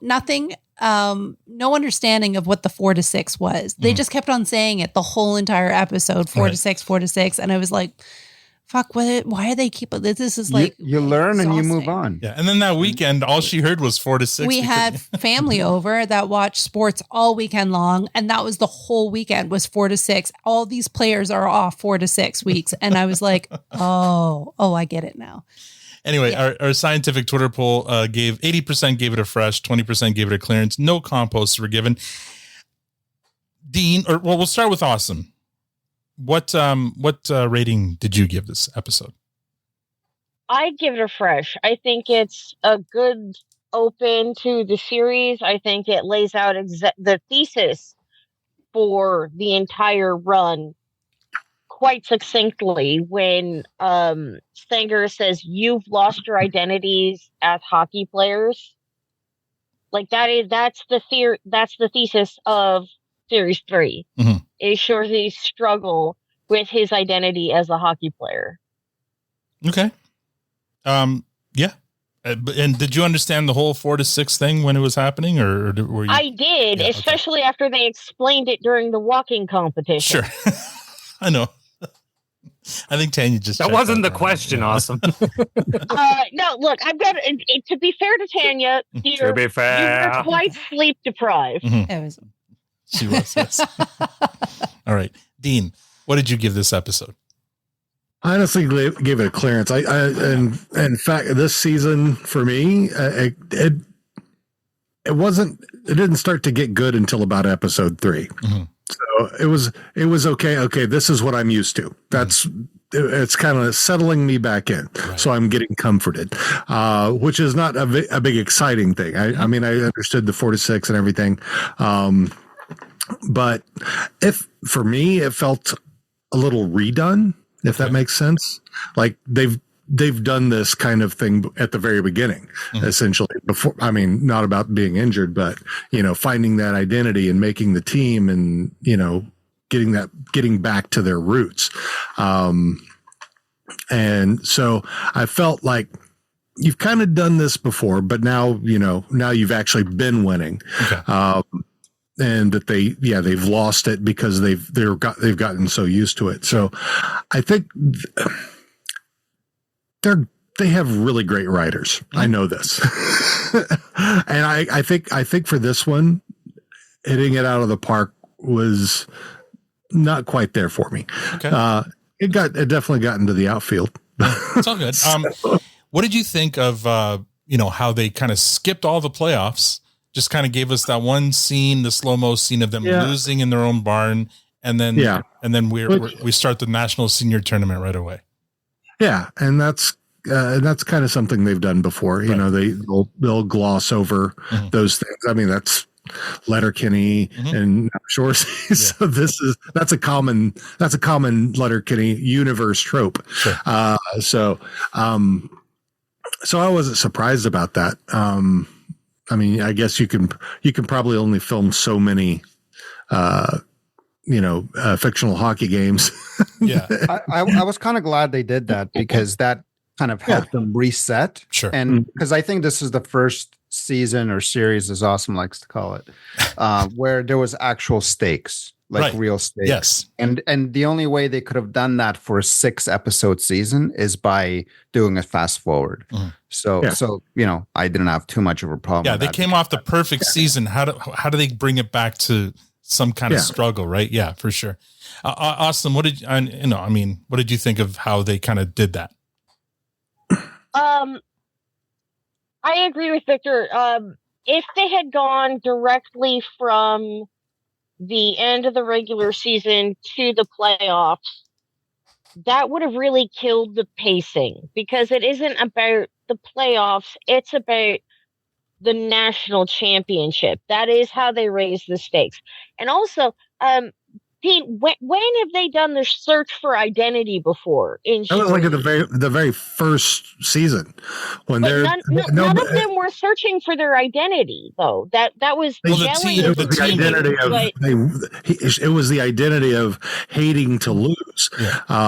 nothing. No understanding of what the 4 to 6 was. They just kept on saying it the whole entire episode, 4 to 6, 4 to 6. And I was like, fuck, why are they keep this? Is like you learn and you move exhausting. on. Yeah. And then that weekend, all she heard was 4 to 6. We had family over that watched sports all weekend long. And that was the whole weekend was 4 to 6. All these players are off 4 to 6 weeks. And I was like, oh, I get it now. Anyway, our scientific Twitter poll gave 80% gave it a fresh, 20% gave it a clearance. No composts were given. Dean, we'll start with Awesome. What rating did you give this episode? I give it a fresh. I think it's a good open to the series. I think it lays out the thesis for the entire run quite succinctly when Sanger says you've lost your identities as hockey players. Like that's the thesis of series 3. Mm-hmm. Is Shoresy's struggle with his identity as a hockey player. Okay. Yeah. And did you understand the whole 4 to 6 thing when it was happening, or were you? I did, especially after they explained it during the walking competition. Sure. I know. I think Tanya just that wasn't the question. Awesome. No, look, I've got to be fair to Tanya. Dear, to be fair, you were quite sleep deprived. Mm-hmm. It was. She was. Yes. All right, Dean, what did you give this episode? I honestly gave it a clearance. And in fact, this season for me, it didn't start to get good until about episode 3. Mm-hmm. So it was okay. Okay, this is what I'm used to. It's kind of settling me back in. Right. So I'm getting comforted, which is not a big exciting thing. I mean, I understood the 4 to 6 and everything. But for me, it felt a little redone, if that makes sense. Like they've done this kind of thing at the very beginning, essentially before. I mean, not about being injured, but, finding that identity and making the team and, getting back to their roots. And so I felt like you've kind of done this before, but now you've actually been winning. Okay. And that they've lost it because they've gotten so used to it. So I think they have really great writers. I know this. And I think for this one, hitting it out of the park was not quite there for me. Okay. It definitely got into the outfield. It's all good. What did you think of how they kind of skipped all the playoffs? Just kind of gave us that one scene, the slow-mo scene of them losing in their own barn, and then we start the national senior tournament right away. Yeah, and that's kind of something they've done before. Right. They'll gloss over those things. I mean, that's Letterkenny and Shoresy. So that's a common Letterkenny universe trope. Sure. So I wasn't surprised about that. I mean, I guess you can probably only film so many, fictional hockey games. Yeah. I was kind of glad they did that because that kind of helped them reset. Sure. And because I think this is the first season or series, as Awesome likes to call it, where there was actual stakes, like real stakes. Yes. And the only way they could have done that for a 6-episode season is by doing a fast forward. So I didn't have too much of a problem. Yeah, with they that came off the perfect season. How do they bring it back to some kind of struggle, right? Yeah, for sure. Awesome. What did you think of how they kind of did that? I agree with Victor. If they had gone directly from the end of the regular season to the playoffs, that would have really killed the pacing because it isn't about the playoffs. It's about the national championship. That is how they raise the stakes. And also, Pete, when have they done the search for identity before? That was like at the very first season when none of them were searching for their identity, though. That was the identity of hating to lose. Yeah.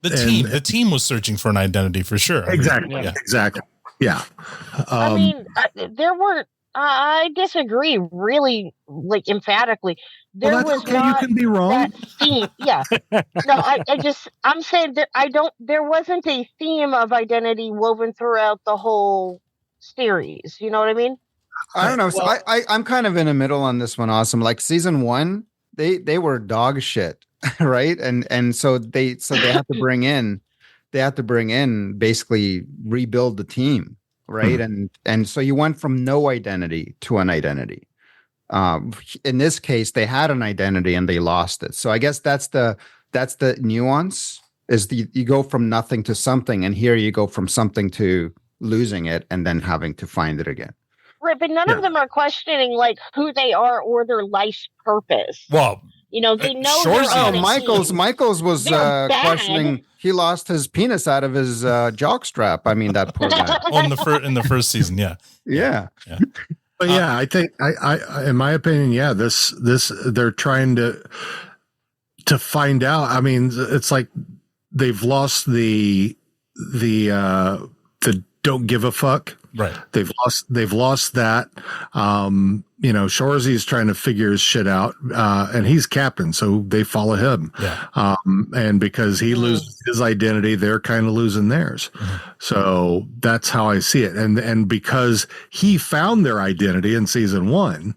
The team was searching for an identity for sure. Exactly. Exactly. Yeah. I mean, there weren't I disagree really, like, emphatically. There Well, that's was okay. You not can be wrong. that theme. Yeah. No, I'm saying that there wasn't a theme of identity woven throughout the whole series. You know what I mean? I don't know. So I'm kind of in the middle on this one. Awesome. Like season one, they were dog shit, right? And so they had to bring in basically rebuild the team, right? And so you went from no identity to an identity. In this case, they had an identity and they lost it. So I guess that's the nuance is you go from nothing to something, and here you go from something to losing it and then having to find it again. Right, but none of them are questioning like who they are or their life's purpose. Well, you know, they know. Michaels was questioning. He lost his penis out of his jock strap. I mean, that poor guy. in the first season, yeah. But yeah, I think I in my opinion, this they're trying to find out. I mean, it's like they've lost the don't give a fuck. Right. They've lost that. You know, Shoresy is trying to figure his shit out. And he's captain, so they follow him. Yeah. And because he loses his identity, they're kind of losing theirs. So that's how I see it. And because he found their identity in season one,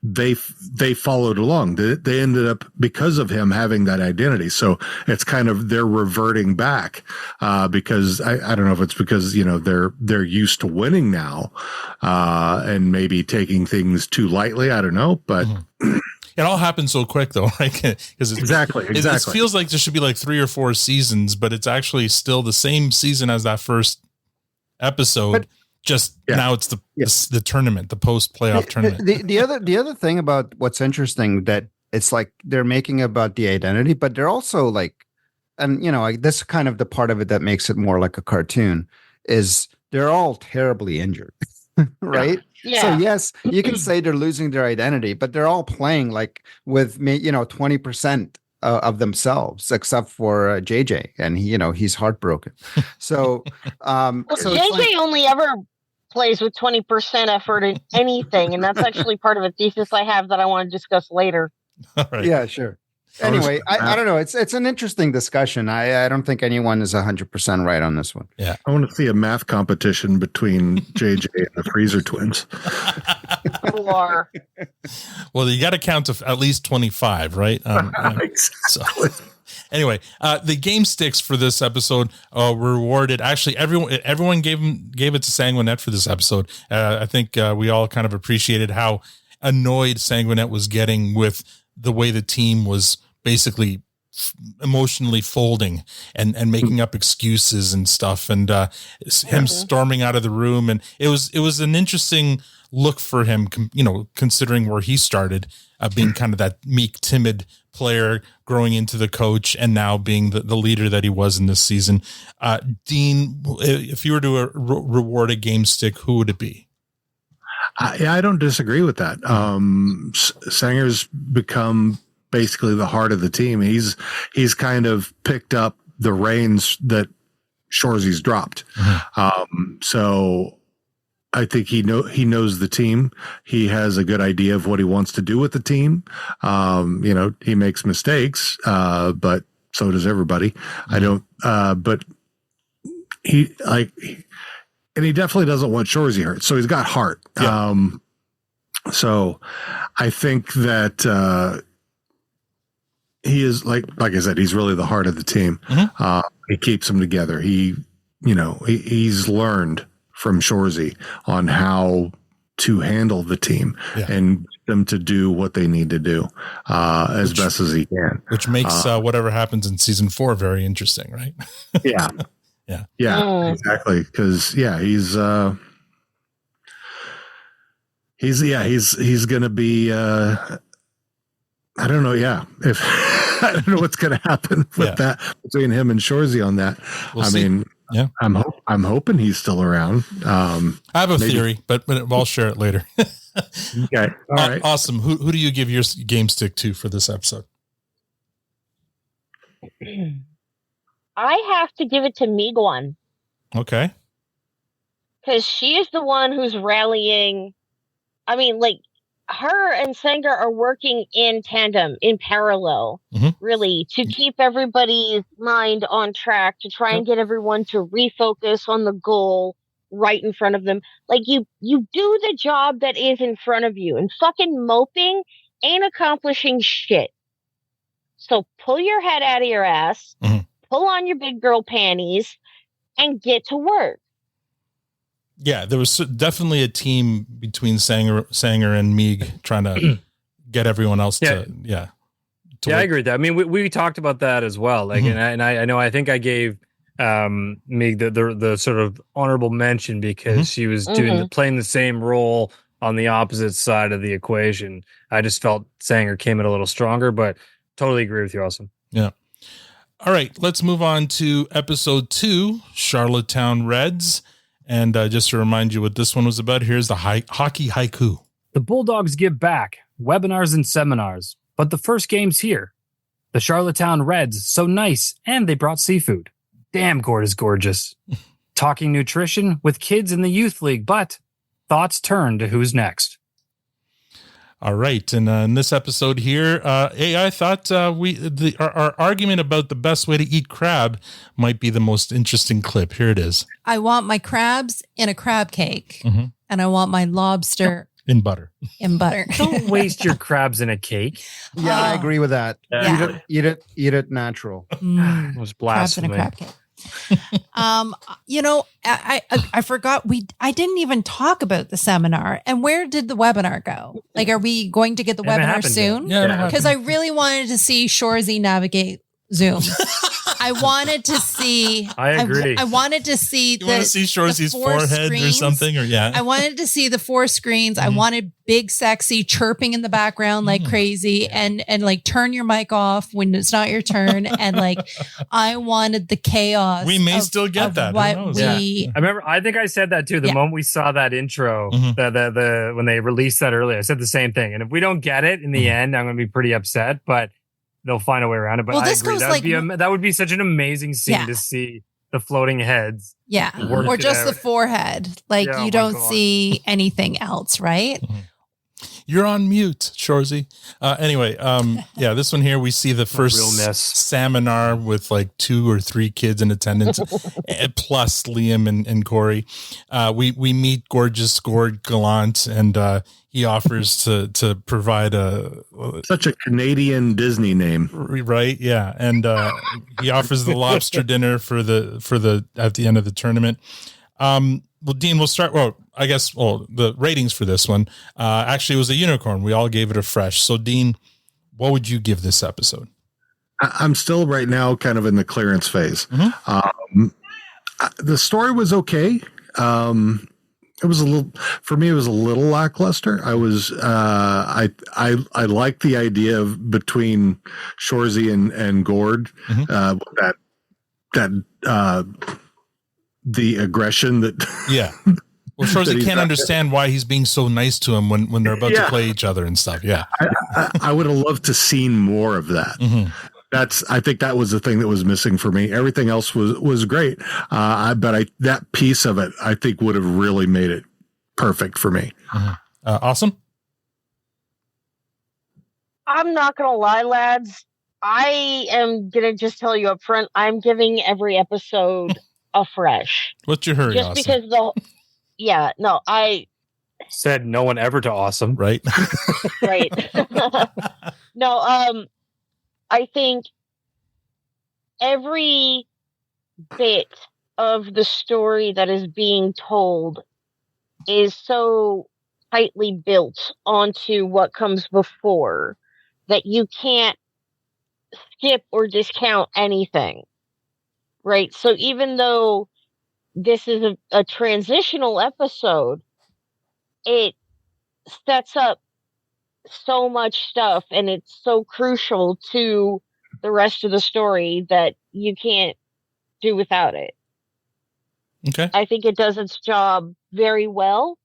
they followed along. They ended up, because of him having that identity. So it's kind of, they're reverting back, because I don't know if it's because, you know, they're used to winning now, and maybe taking things too lightly. I don't know, but it all happens so quick though, right? Because exactly. It feels like there should be like 3 or 4 seasons, but it's actually still the same season as that first episode. Now it's the tournament, the post playoff tournament. The other thing about what's interesting that it's like they're making about the identity, but they're also like, and you know, this is kind of the part of it that makes it more like a cartoon is they're all terribly injured, right? Yeah. So yes, you can say they're losing their identity, but they're all playing like with 20% of themselves, except for JJ, and he's heartbroken. So, JJ only ever plays with 20% effort in anything, and that's actually part of a thesis I have that I want to discuss later. Right. Yeah, sure. Anyway, I don't know. It's an interesting discussion. I don't think anyone is 100% right on this one. Yeah, I want to see a math competition between JJ and the Freezer twins. Well, you got to count to at least 25, right? Exactly. So. Anyway, the game sticks for this episode were rewarded. Actually, everyone gave it to Sanguinet for this episode. I think we all kind of appreciated how annoyed Sanguinet was getting with the way the team was basically emotionally folding and making up excuses and stuff, and him storming out of the room. And it was an interesting look for him, considering where he started, being kind of that meek, timid player, growing into the coach, and now being the leader that he was in this season. Dean, if you were to reward a game stick, who would it be? I don't disagree with that. Sanger's become basically the heart of the team. He's kind of picked up the reins that Shoresy's dropped. So I think he knows the team. He has a good idea of what he wants to do with the team. He makes mistakes, but so does everybody. I don't, but and he definitely doesn't want Shoresy hurt. So he's got heart. Yeah. So I think that, he is like I said, he's really the heart of the team. He keeps them together. He's learned from Shoresy on how to handle the team and get them to do what they need to do as best as he can. Which makes whatever happens in season 4 very interesting, right? Yeah. Yeah, exactly. Because he's going to be. I don't know. Yeah, if I don't know what's going to happen with that between him and Shoresy on that. We'll see. Yeah, I'm hoping he's still around. I have a theory, but I'll share it later. Okay, all right, awesome. Who do you give your game stick to for this episode? I have to give it to Miguan. Okay. Because she is the one who's rallying I mean, like, her and Sanger are working in tandem, in parallel, really, to keep everybody's mind on track, to try and get everyone to refocus on the goal right in front of them. Like, you do the job that is in front of you, and fucking moping ain't accomplishing shit. So pull your head out of your ass, pull on your big girl panties, and get to work. Yeah, there was definitely a team between Sanger and Meeg trying to get everyone else to I agree with that. I mean, we talked about that as well. Like, and I know I think I gave Meeg the sort of honorable mention because she was playing the same role on the opposite side of the equation. I just felt Sanger came in a little stronger, but totally agree with you, Awesome. Yeah. All right, let's move on to episode 2, Charlottetown Reds. And just to remind you what this one was about, here's the hockey haiku. The Bulldogs give back, webinars and seminars, but the first game's here. The Charlottetown Reds, so nice, and they brought seafood. Damn, Gord is gorgeous. Talking nutrition with kids in the youth league, but thoughts turn to who's next. All right, and in this episode here, I thought our argument about the best way to eat crab might be the most interesting clip. Here it is. I want my crabs in a crab cake, and I want my lobster in butter. Don't waste your crabs in a cake. Yeah, I agree with that. Yeah. Eat it natural. It was blasphemy. Crabs in a crab cake. I forgot I didn't even talk about the seminar. And where did the webinar go? Like, are we going to get the webinar soon? Yeah, because I really wanted to see Shoresy navigate Zoom. I wanted to see. I agree. I wanted to see. You want to see Shoresy's forehead or something, or I wanted to see the 4 screens. I wanted big, sexy chirping in the background like crazy, and like turn your mic off when it's not your turn, and like I wanted the chaos. We may still get that. What Who knows? we. I remember. I think I said that too. The moment we saw that intro, the when they released that earlier, I said the same thing. And if we don't get it in the end, I'm going to be pretty upset. But they'll find a way around it. But I agree. That would be such an amazing scene to see the floating heads. Yeah. Or just the forehead. Like you don't see anything else, right? You're on mute, Shoresy. Anyway, this one here, we see the first seminar with like 2 or 3 kids in attendance, plus Liam and Corey. We meet gorgeous Gord Gallant, and he offers to provide such a Canadian Disney name, right? Yeah, and he offers the lobster dinner for the at the end of the tournament. Well, Dean, we'll start. Well, I guess. Well, the ratings for this one actually was a unicorn. We all gave it a fresh. So, Dean, what would you give this episode? I'm still right now kind of in the clearance phase. The story was okay. It was a little, for me, it was a little lackluster. I was, I like the idea of between Shoresy and Gord, the aggression that. Yeah. Well, Shoresy can't understand why he's being so nice to him when they're about to play each other and stuff. Yeah. I would have loved to seen more of that. I think that was the thing that was missing for me. Everything else was great. But that piece of it, I think, would have really made it perfect for me. Awesome. I'm not going to lie, lads. I am going to just tell you up front, I'm giving every episode a fresh. What's your hurry? Just Awesome. because I said no one ever to Awesome. Right. Right. No, I think every bit of the story that is being told is so tightly built onto what comes before that you can't skip or discount anything. Right? So even though this is a transitional episode, it sets up so much stuff and it's so crucial to the rest of the story that you can't do without it. Okay. I think it does its job very well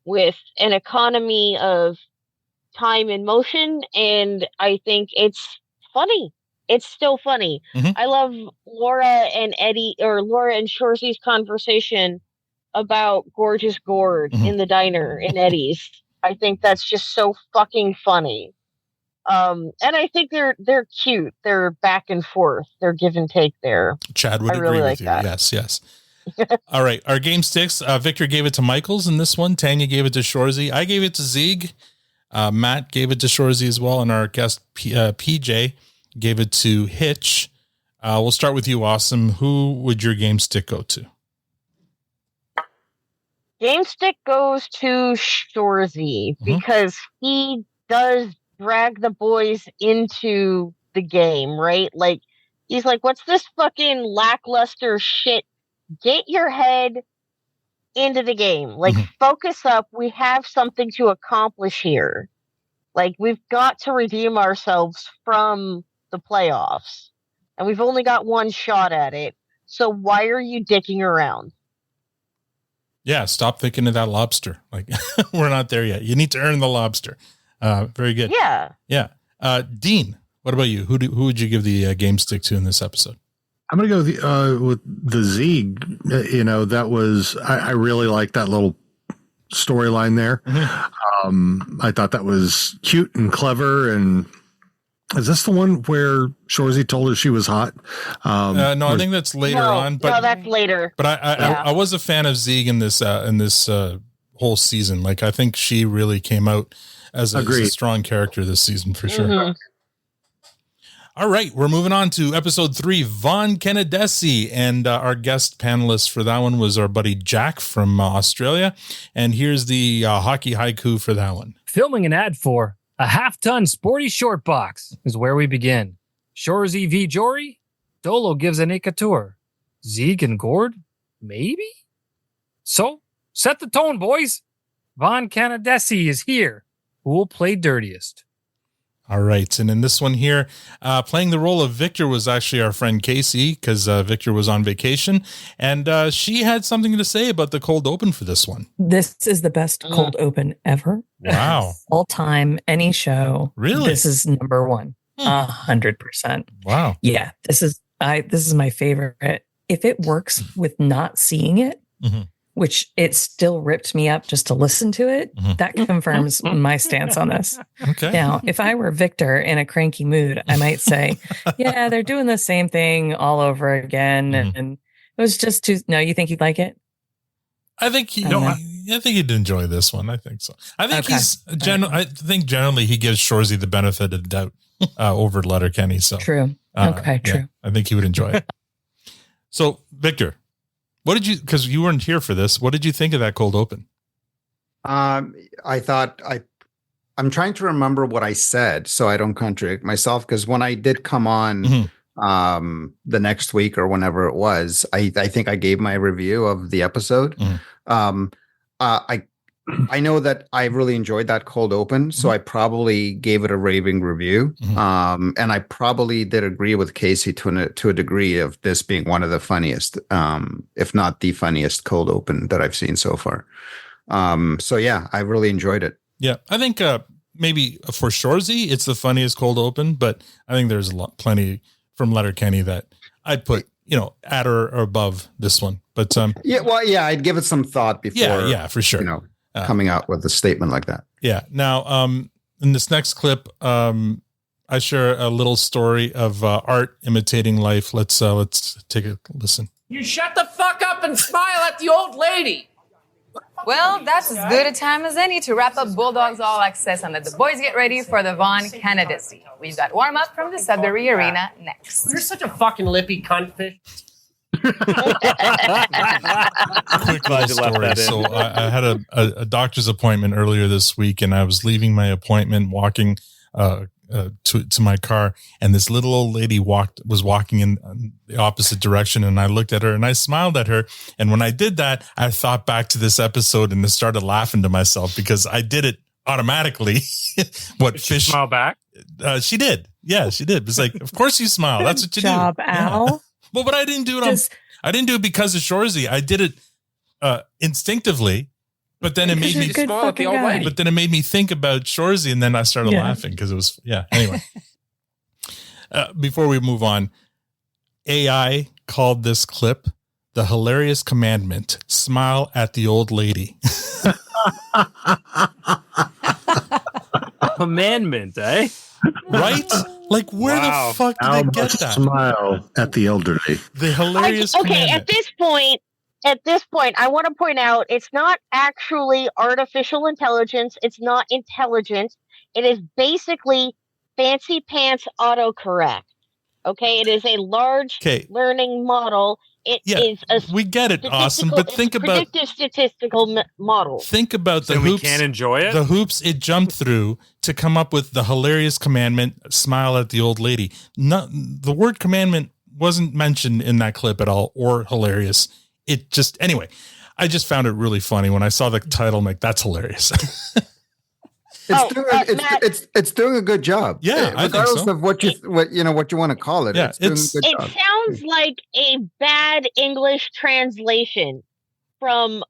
with an economy of time and motion, and I think it's funny. It's still funny. I love Laura and Shoresy's conversation about Gorgeous Gord in the diner in Eddie's. I think that's just so fucking funny. And I think they're cute. They're back and forth. They're give and take there. Chad would I agree really with like you. that. Yes. All right. Our game sticks. Victor gave it to Michaels in this one. Tanya gave it to Shoresy. I gave it to Zieg. Matt gave it to Shoresy as well. And our guest PJ gave it to Hitch. We'll start with you, Awesome. Who would your game stick go to? Game stick goes to Shoresy because he does drag the boys into the game, right? Like, he's like, what's this fucking lackluster shit? Get your head into the game. Like, focus up. We have something to accomplish here. Like, we've got to redeem ourselves from the playoffs. And we've only got one shot at it. So why are you dicking around? Yeah, stop thinking of that lobster. Like, we're not there yet. You need to earn the lobster. Very good. Yeah. Dean, what about you? Who would you give the game stick to in this episode? I'm going to go with the Zieg. That was, I really like that little storyline there. I thought that was cute and clever. And is this the one where Shoresy told her she was hot? No, I think that's later on. But no, that's later. But I was a fan of Zieg in this whole season. Like, I think she really came out as a strong character this season for sure. All right, we're moving on to episode 3, Von Kennedesi, and our guest panelist for that one was our buddy Jack from Australia. And here's the hockey haiku for that one. Filming an ad for a half-ton sporty short box is where we begin. Shoresy v. Jory, Dolo gives an tour. Zieg and Gord, maybe? So, set the tone, boys. Von Kennedesi is here. Who will play dirtiest? All right. And in this one here, playing the role of Victor was actually our friend Casey, because Victor was on vacation. And she had something to say about the cold open for this one. This is the best cold open ever. Wow. All time, any show. Really? This is number one. 100%. Wow. Yeah. This is my favorite. If it works with not seeing it, which it still ripped me up just to listen to it, that confirms my stance on this. Okay. Now, if I were Victor in a cranky mood, I might say, yeah, they're doing the same thing all over again. And it was just too, no, you think you'd like it? I think I think he'd enjoy this one. I think so. I think I think generally he gives Shoresy the benefit of the doubt over Letterkenny. So true. True. I think he would enjoy it. So, Victor, what did you, because you weren't here for this, what did you think of that cold open? I thought I'm trying to remember what I said so I don't contradict myself, because when I did come on the next week or whenever it was, I think I gave my review of the episode. I know that I really enjoyed that cold open, so I probably gave it a raving review. And I probably did agree with Casey to a degree of this being one of the funniest, if not the funniest cold open that I've seen so far. So yeah, I really enjoyed it. Yeah, I think maybe for Shoresy, it's the funniest cold open, but I think there's plenty from Letterkenny that I'd put, at or above this one. But I'd give it some thought before. Yeah, for sure. Coming out with a statement like that. Yeah. Now, in this next clip, I share a little story of art imitating life. Let's take a listen. You shut the fuck up and smile at the old lady. Well, that's as good a time as any to wrap up Bulldogs All Access and let the boys get ready for the Von Kennedesi. We've got warm-up from the Sudbury Arena next. You're such a fucking lippy cuntfish. Quick little story. So I had a doctor's appointment earlier this week, and I was leaving my appointment, walking to my car, and this little old lady was walking in the opposite direction, and I looked at her and I smiled at her. And when I did that, I thought back to this episode and started laughing to myself because I did it automatically. Did she smile back? She did. Yeah, she did. It's like, of course you smile. That's what you do. Al. Yeah. Well, but I didn't do it I didn't do it because of Shoresy. I did it instinctively, but then it made me smile at the old lady. But then it made me think about Shoresy, and then I started laughing because it was anyway. Before we move on, AI called this clip the hilarious commandment: smile at the old lady. commandment, eh? Right? Like, where the fuck did they get that? Smile at the elderly. The hilarious Okay, commandment. at this point, I want to point out it's not actually artificial intelligence. It's not intelligence. It is basically fancy pants autocorrect. Okay, it is a large learning model. It is a we get it, awesome. But think about predictive statistical model. Think about the So hoops. we can't enjoy it? The hoops it jumped through to come up with the hilarious commandment, smile at the old lady. The word commandment wasn't mentioned in that clip at all, or hilarious. It just, anyway, I just found it really funny when I saw the title. I'm like, that's hilarious. It's doing a good job. Yeah, I think regardless so. of what you want to call it. Yeah, it's doing a good job. It sounds like a bad English translation from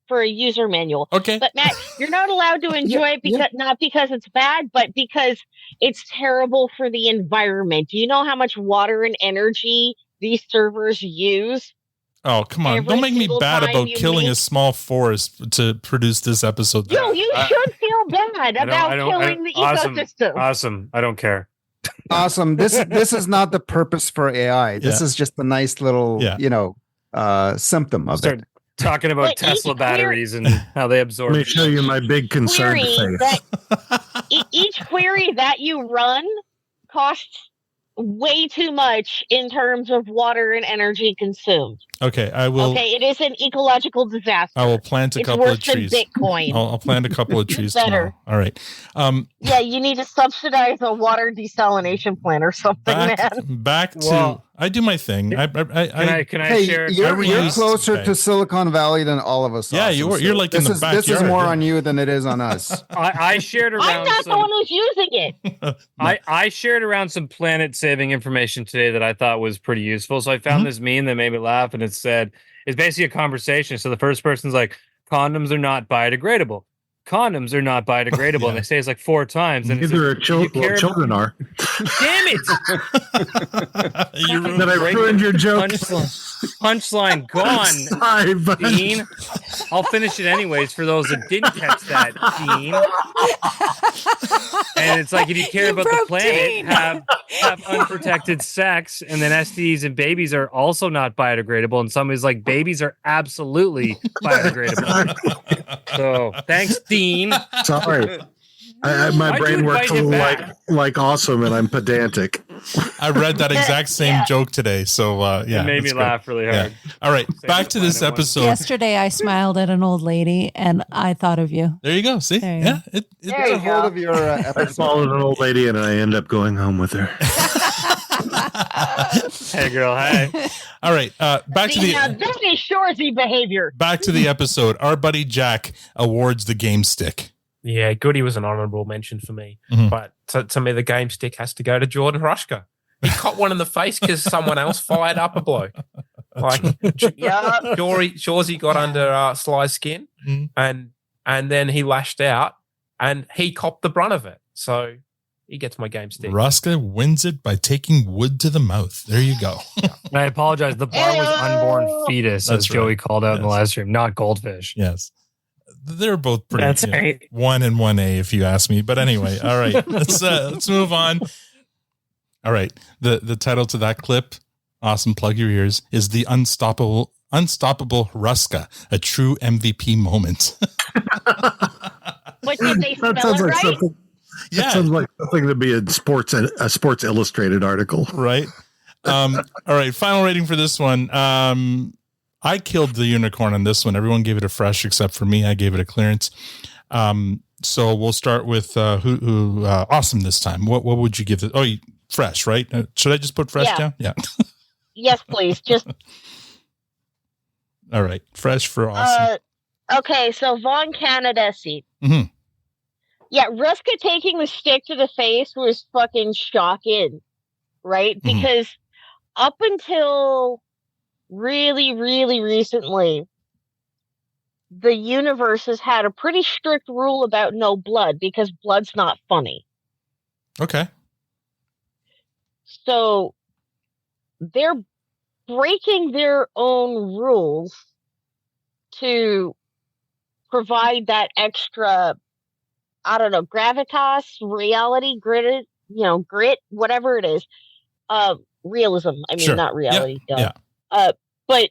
for a user manual. Okay, but Matt, you're not allowed to enjoy it because not because it's bad, but because it's terrible for the environment. Do you know how much water and energy these servers use? Oh, come on. Don't make me bad about killing a small forest to produce this episode. No, you should feel bad about killing the ecosystem. Awesome. I don't care. Awesome. This is not the purpose for AI. This is just a nice little, symptom of it. Talking about Tesla batteries and how they absorb. Let me show you my big concern face. Each query that you run costs way too much in terms of water and energy consumed. Okay, I will. Okay, it is an ecological disaster. I will plant a couple of trees. It's worse than Bitcoin. I'll plant a couple of trees tomorrow. All right. Yeah, you need to subsidize a water desalination plant or something, man. Back to I do my thing. Can I share? You're closer to Silicon Valley than all of us. Yeah, Awesome. you're like in the backyard. This is more on you than it is on us. I shared around. I'm not the one who's using it. I shared around some planet-saving information today that I thought was pretty useful. So I found this meme that made me laugh, and it said it's basically a conversation. So the first person's like, "Condoms are not biodegradable. Condoms are not biodegradable," and they say it's like 4 times. And neither children are. Damn it! That I ruined your joke. Punchline gone. Sorry, buddy. Dean. I'll finish it anyways for those that didn't catch that, Dean. And it's like, if you care about the planet, have unprotected sex, and then STDs and babies are also not biodegradable. And somebody's like, babies are absolutely biodegradable. So thanks, Dean. Sorry. My brain works like awesome, and I'm pedantic. I read that exact same joke today. So, yeah. It made me laugh really hard. Yeah. All right. Back to this episode. Yesterday, I smiled at an old lady, and I thought of you. There you go. See? Yeah. Get a hold of your I followed an old lady, and I end up going home with her. Hey, girl. Hey. All right. Back to the. Now, this is Shoresy behavior. Back to the episode. Our buddy Jack awards the game stick. Yeah, Goody was an honourable mention for me. But to me, the game stick has to go to Jordan Hrushka. He caught one in the face because someone else fired up a bloke. Like, Shoresy got under Sly's skin, and then he lashed out, and he copped the brunt of it. So he gets my game stick. Hrushka wins it by taking wood to the mouth. There you go. I apologize. The bar was unborn fetus, as Joey called out in the live stream, not goldfish. Yes. They're both pretty. That's right. 1 and 1A, if you ask me. But anyway, all right, let's move on. All right, the title to that clip, awesome. Plug your ears. Is the unstoppable Hrushka, a true MVP moment. But did they spell That sounds it like right? something. That sounds like something to be a Sports Illustrated article, right? All right, final rating for this one. I killed the unicorn on this one. Everyone gave it a fresh except for me. I gave it a clearance. So we'll start with who awesome this time. What would you give it? Oh, fresh, right? Should I just put fresh down? Yeah. Yes, please. Just all right. Fresh for awesome. okay. So Von Canadesi. Mm-hmm. Yeah, Hrushka taking the stick to the face was fucking shocking, right? Because up until really, really recently, the universe has had a pretty strict rule about no blood because blood's not funny. Okay. So they're breaking their own rules to provide that extra I don't know, gravitas, reality, grit, whatever it is. Realism. I mean, Sure. not reality. Yeah. But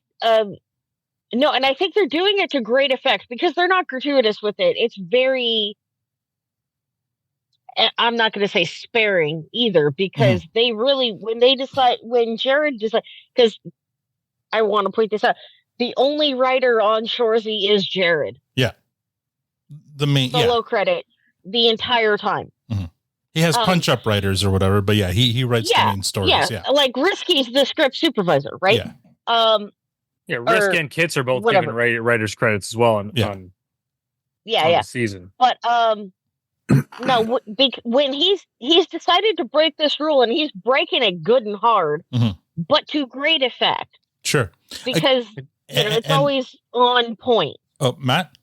no, and I think they're doing it to great effect because they're not gratuitous with it. It's very, I'm not going to say sparing either, because they really, when Jared decide, because I want to point this out, the only writer on Shoresy is Jared. Yeah. The main Solo credit the entire time. He has punch-up writers or whatever, but yeah, he writes the main stories. Yeah. Like Risky's the script supervisor, right? Yeah. Risk and Kits are both given writers credits as well on the season. But no, when he's decided to break this rule, and he's breaking it good and hard, but to great effect. Sure. Because it's always on point. Oh, Matt,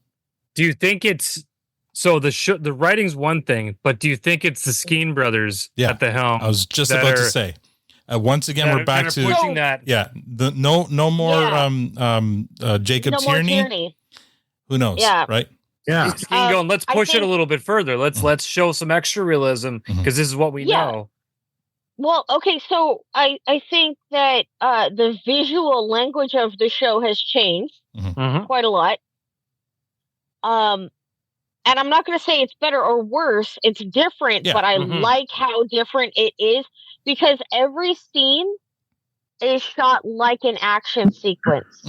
do you think it's so the writing's one thing, but do you think it's the Skeen brothers at the helm? I was just about to say. Once again, we're back to pushing that. Yeah, no more Jacob Tierney. Who knows? Yeah. Right. Yeah. Skeen going, let's push it a little bit further. Let's show some extra realism because this is what we know. Well, okay, so I think that the visual language of the show has changed quite a lot. And I'm not going to say it's better or worse. It's different, but I like how different it is, because every scene is shot like an action sequence.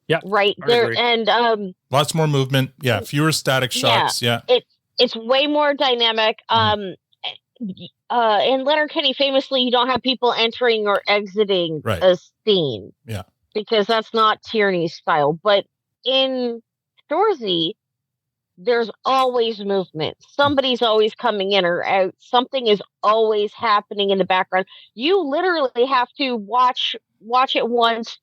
Yeah. Right there. And lots more movement. Yeah. Fewer static shots. Yeah. It's way more dynamic. In Letterkenny, famously, you don't have people entering or exiting a scene. Yeah. Because that's not Tierney's style. But in Shoresy, there's always movement. Somebody's always coming in or out. Something is always happening in the background. You literally have to watch it once,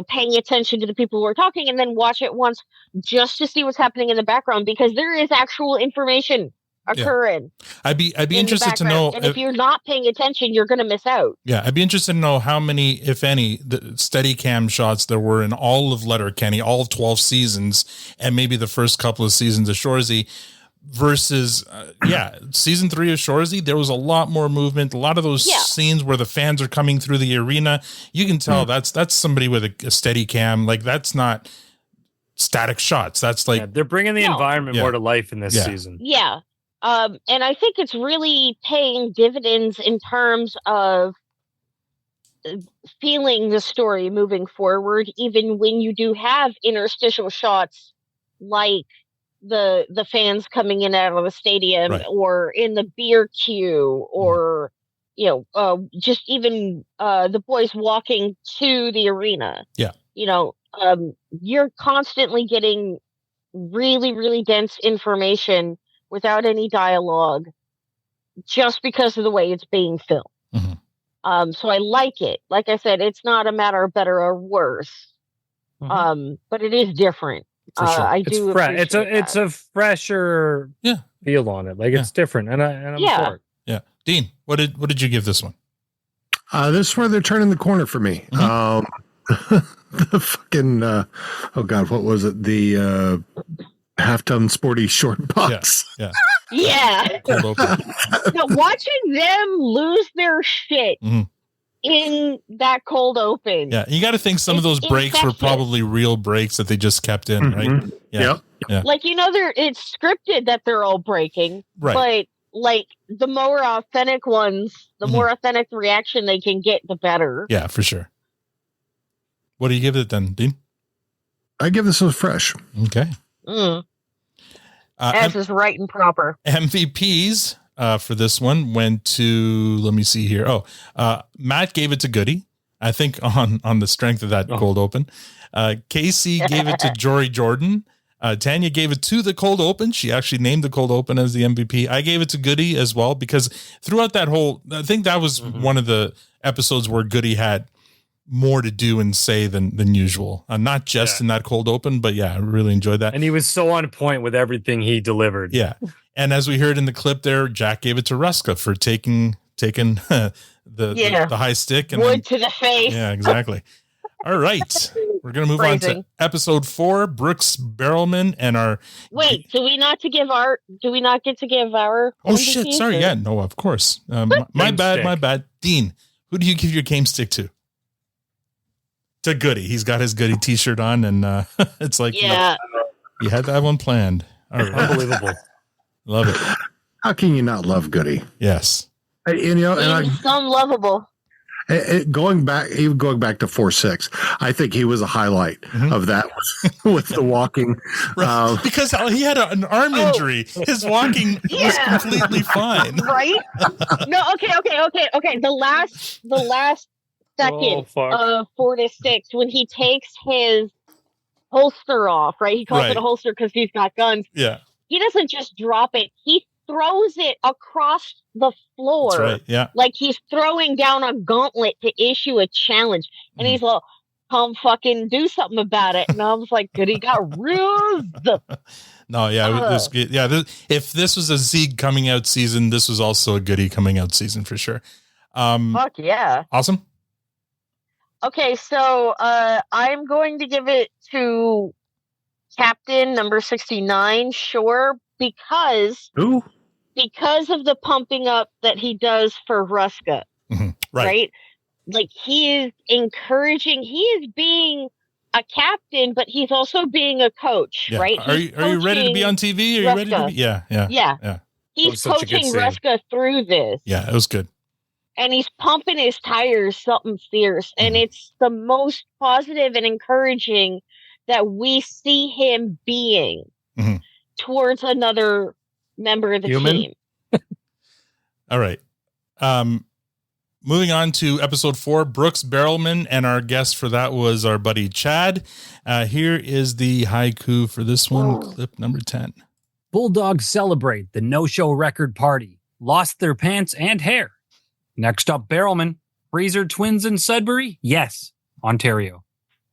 paying attention to the people who are talking, and then watch it once just to see what's happening in the background, because there is actual information occurring. I'd be interested to know, and if you're not paying attention, you're going to miss out. Yeah, I'd be interested to know how many, if any, the steady cam shots there were in all of Letterkenny, all of 12 seasons, and maybe the first couple of seasons of Shoresy versus season 3 of Shoresy. There was a lot more movement. A lot of those scenes where the fans are coming through the arena, you can tell that's somebody with a steady cam. Like, that's not static shots. That's like they're bringing the environment more to life in this season. Yeah. And I think it's really paying dividends in terms of feeling the story moving forward, even when you do have interstitial shots like the fans coming in out of the stadium or in the beer queue or, just even the boys walking to the arena. Yeah. You're constantly getting really, really dense information without any dialogue, just because of the way it's being filmed. So I like it. Like I said, it's not a matter of better or worse, but it is different. For sure. I do. It's a fresher feel on it. Like it's different, and I'm for it. Yeah, Dean, what did you give this one? This is where they're turning the corner for me. The fucking oh god, what was it? The half-ton sporty short box. Yeah. Cold open. No, watching them lose their shit in that cold open. Yeah, you got to think some of those breaks were probably real breaks that they just kept in, right? Yeah. Like, it's scripted that they're all breaking, but like the more authentic ones, the more authentic reaction they can get, the better. Yeah, for sure. What do you give it then, Dean? I give this a fresh. Okay. As is right and proper. MVPs for this one went to, let me see here. Matt gave it to Goody, I think on the strength of that cold open. Casey gave it to Jory Jordan. Tanya gave it to the cold open. She actually named the cold open as the MVP. I gave it to Goody as well, because throughout that whole, I think that was one of the episodes where Goody had more to do and say than usual. Not just in that cold open, but I really enjoyed that. And he was so on point with everything he delivered. Yeah. And as we heard in the clip there, Jack gave it to Ruska for taking the high stick and wood to the face. Yeah, exactly. All right. We're going to move on to episode 4, Brooks Barrelman and our... Wait, do we not get to give our... Oh, shit. Sorry. Yeah, no, of course. My bad. Dean, who do you give your game stick to? To Goody. He's got his Goody t-shirt on, and it's like, yeah, you had that one planned. All right. Unbelievable. Love it. How can you not love Goody? Yes. He's unlovable. Going back to 4-6, I think he was a highlight of that with the walking. Right. Because he had an arm injury. His walking was completely fine. Right? No, okay. The last second of 4-6, when he takes his holster off, right? He calls it a holster because he's got guns. Yeah. He doesn't just drop it. He throws it across the floor. That's right. Yeah. Like he's throwing down a gauntlet to issue a challenge. And he's like, come fucking do something about it. And I was like, good, he got rused. No, yeah. It was good. Yeah. If this was a Zeke coming out season, this was also a Goody coming out season for sure. Fuck yeah. Awesome. Okay, so I'm going to give it to Captain number 69, sure, because of the pumping up that he does for Ruska. Right? Like he is encouraging, he is being a captain, but he's also being a coach, right? Are you ready to be on TV? Are you ready to be? Yeah. He's coaching Ruska through this. Yeah, it was good. And he's pumping his tires something fierce. And it's the most positive and encouraging that we see him being towards another member of the team. All right. Moving on to episode 4, Brooks Barrelman, and our guest for that was our buddy Chad. Here is the haiku for this one, clip number 10. Bulldogs celebrate the no-show record party. Lost their pants and hair. Next up, Barrelman. Fraser twins in Sudbury? Yes, Ontario.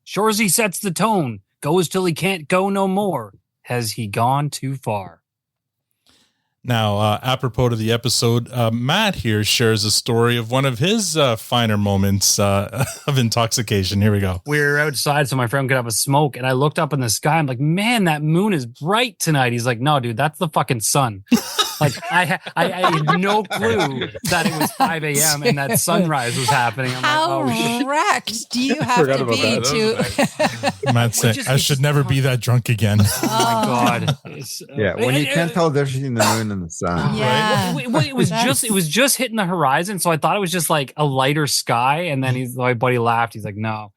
Shoresy sets the tone. Goes till he can't go no more. Has he gone too far? Now, apropos to the episode, Matt here shares a story of one of his finer moments of intoxication. Here we go. We were outside so my friend could have a smoke, and I looked up in the sky. I'm like, man, that moon is bright tonight. He's like, no, dude, that's the fucking sun. Like, I had no clue that it was 5 a.m. and that sunrise was happening. I'm How like, oh, shit. wrecked do you have to be to... Matt said, I should never be that drunk again. Oh my God. When you can't tell the difference between the moon and the sun. Yeah. Right? It was just hitting the horizon, so I thought it was just like a lighter sky, and then my buddy laughed. He's like, no.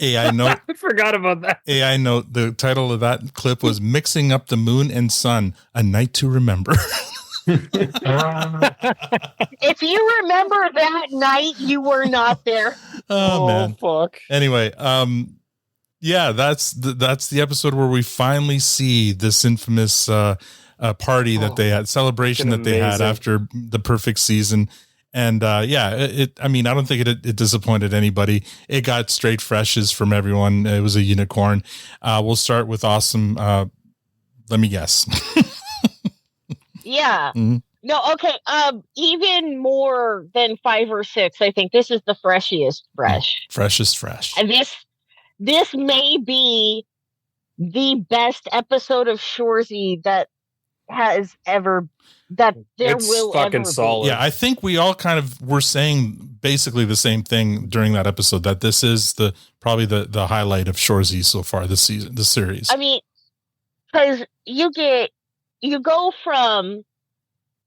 AI note. I forgot about that. AI note. The title of that clip was "Mixing Up the Moon and Sun: A Night to Remember." If you remember that night, you were not there. Oh man, fuck. Anyway, yeah, that's the episode where we finally see this infamous party that they had, celebration that they had after the perfect season. And I don't think it disappointed anybody. It got straight freshes from everyone. It was a unicorn. We'll start with awesome. Let me guess. Yeah. Mm-hmm. No, okay. Even more than 5 or 6, I think this is the freshest fresh. Freshest fresh. And this may be the best episode of Shoresy that has ever will fucking ever solid. be. Yeah, I think we all kind of were saying basically the same thing during that episode, that this is probably the highlight of Shoresy so far this season, the series. I mean, because you go from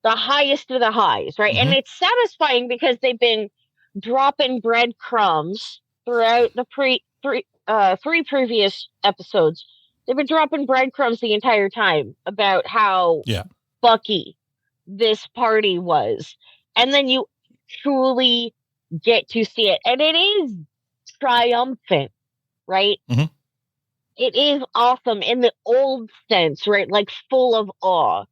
the highest to the highs, right? And it's satisfying because they've been dropping breadcrumbs throughout the three previous episodes. They've been dropping breadcrumbs the entire time about how Bucky this party was. And then you truly get to see it. And it is triumphant, right? Mm-hmm. It is awesome in the old sense, right? Like full of awe.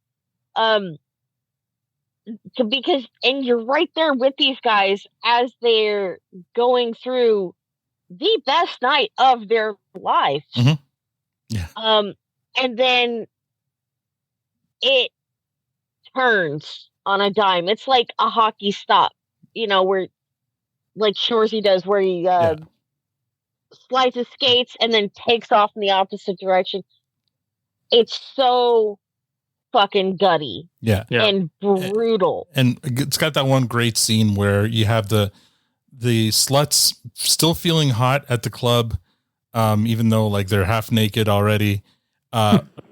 Because you're right there with these guys as they're going through the best night of their life. Mm-hmm. Yeah. And then it turns on a dime. It's like a hockey stop, where like Shoresy does, where he slides his skates and then takes off in the opposite direction. It's so fucking gutty. Yeah. And brutal. And it's got that one great scene where you have the sluts still feeling hot at the club, even though like they're half naked already.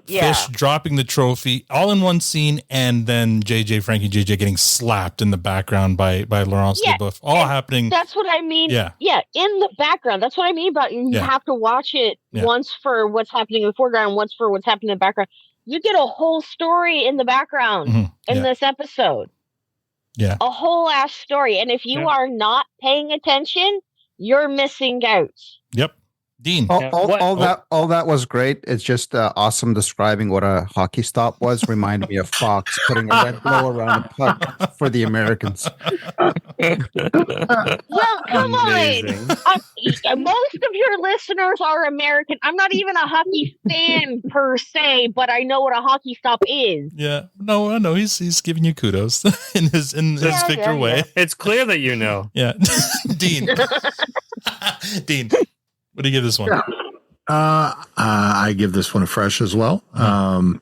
Fish dropping the trophy all in one scene, and then Frankie JJ getting slapped in the background by Laurence Leboeuf, all happening. That's what I mean. Yeah, in the background. That's what I mean about you have to watch it once for what's happening in the foreground, once for what's happening in the background. You get a whole story in the background in this episode. Yeah, a whole ass story, and if you are not paying attention, you're missing out. Yep. Dean, all that was great. It's just awesome describing what a hockey stop was. Reminded me of Fox putting a red glow around the puck for the Americans. Well, come on. Most of your listeners are American. I'm not even a hockey fan per se, but I know what a hockey stop is. Yeah, no, he's giving you kudos in his Victor way. It's clear that you know. Yeah, Dean. Dean. What do you give this one? I give this one a fresh as well. I'm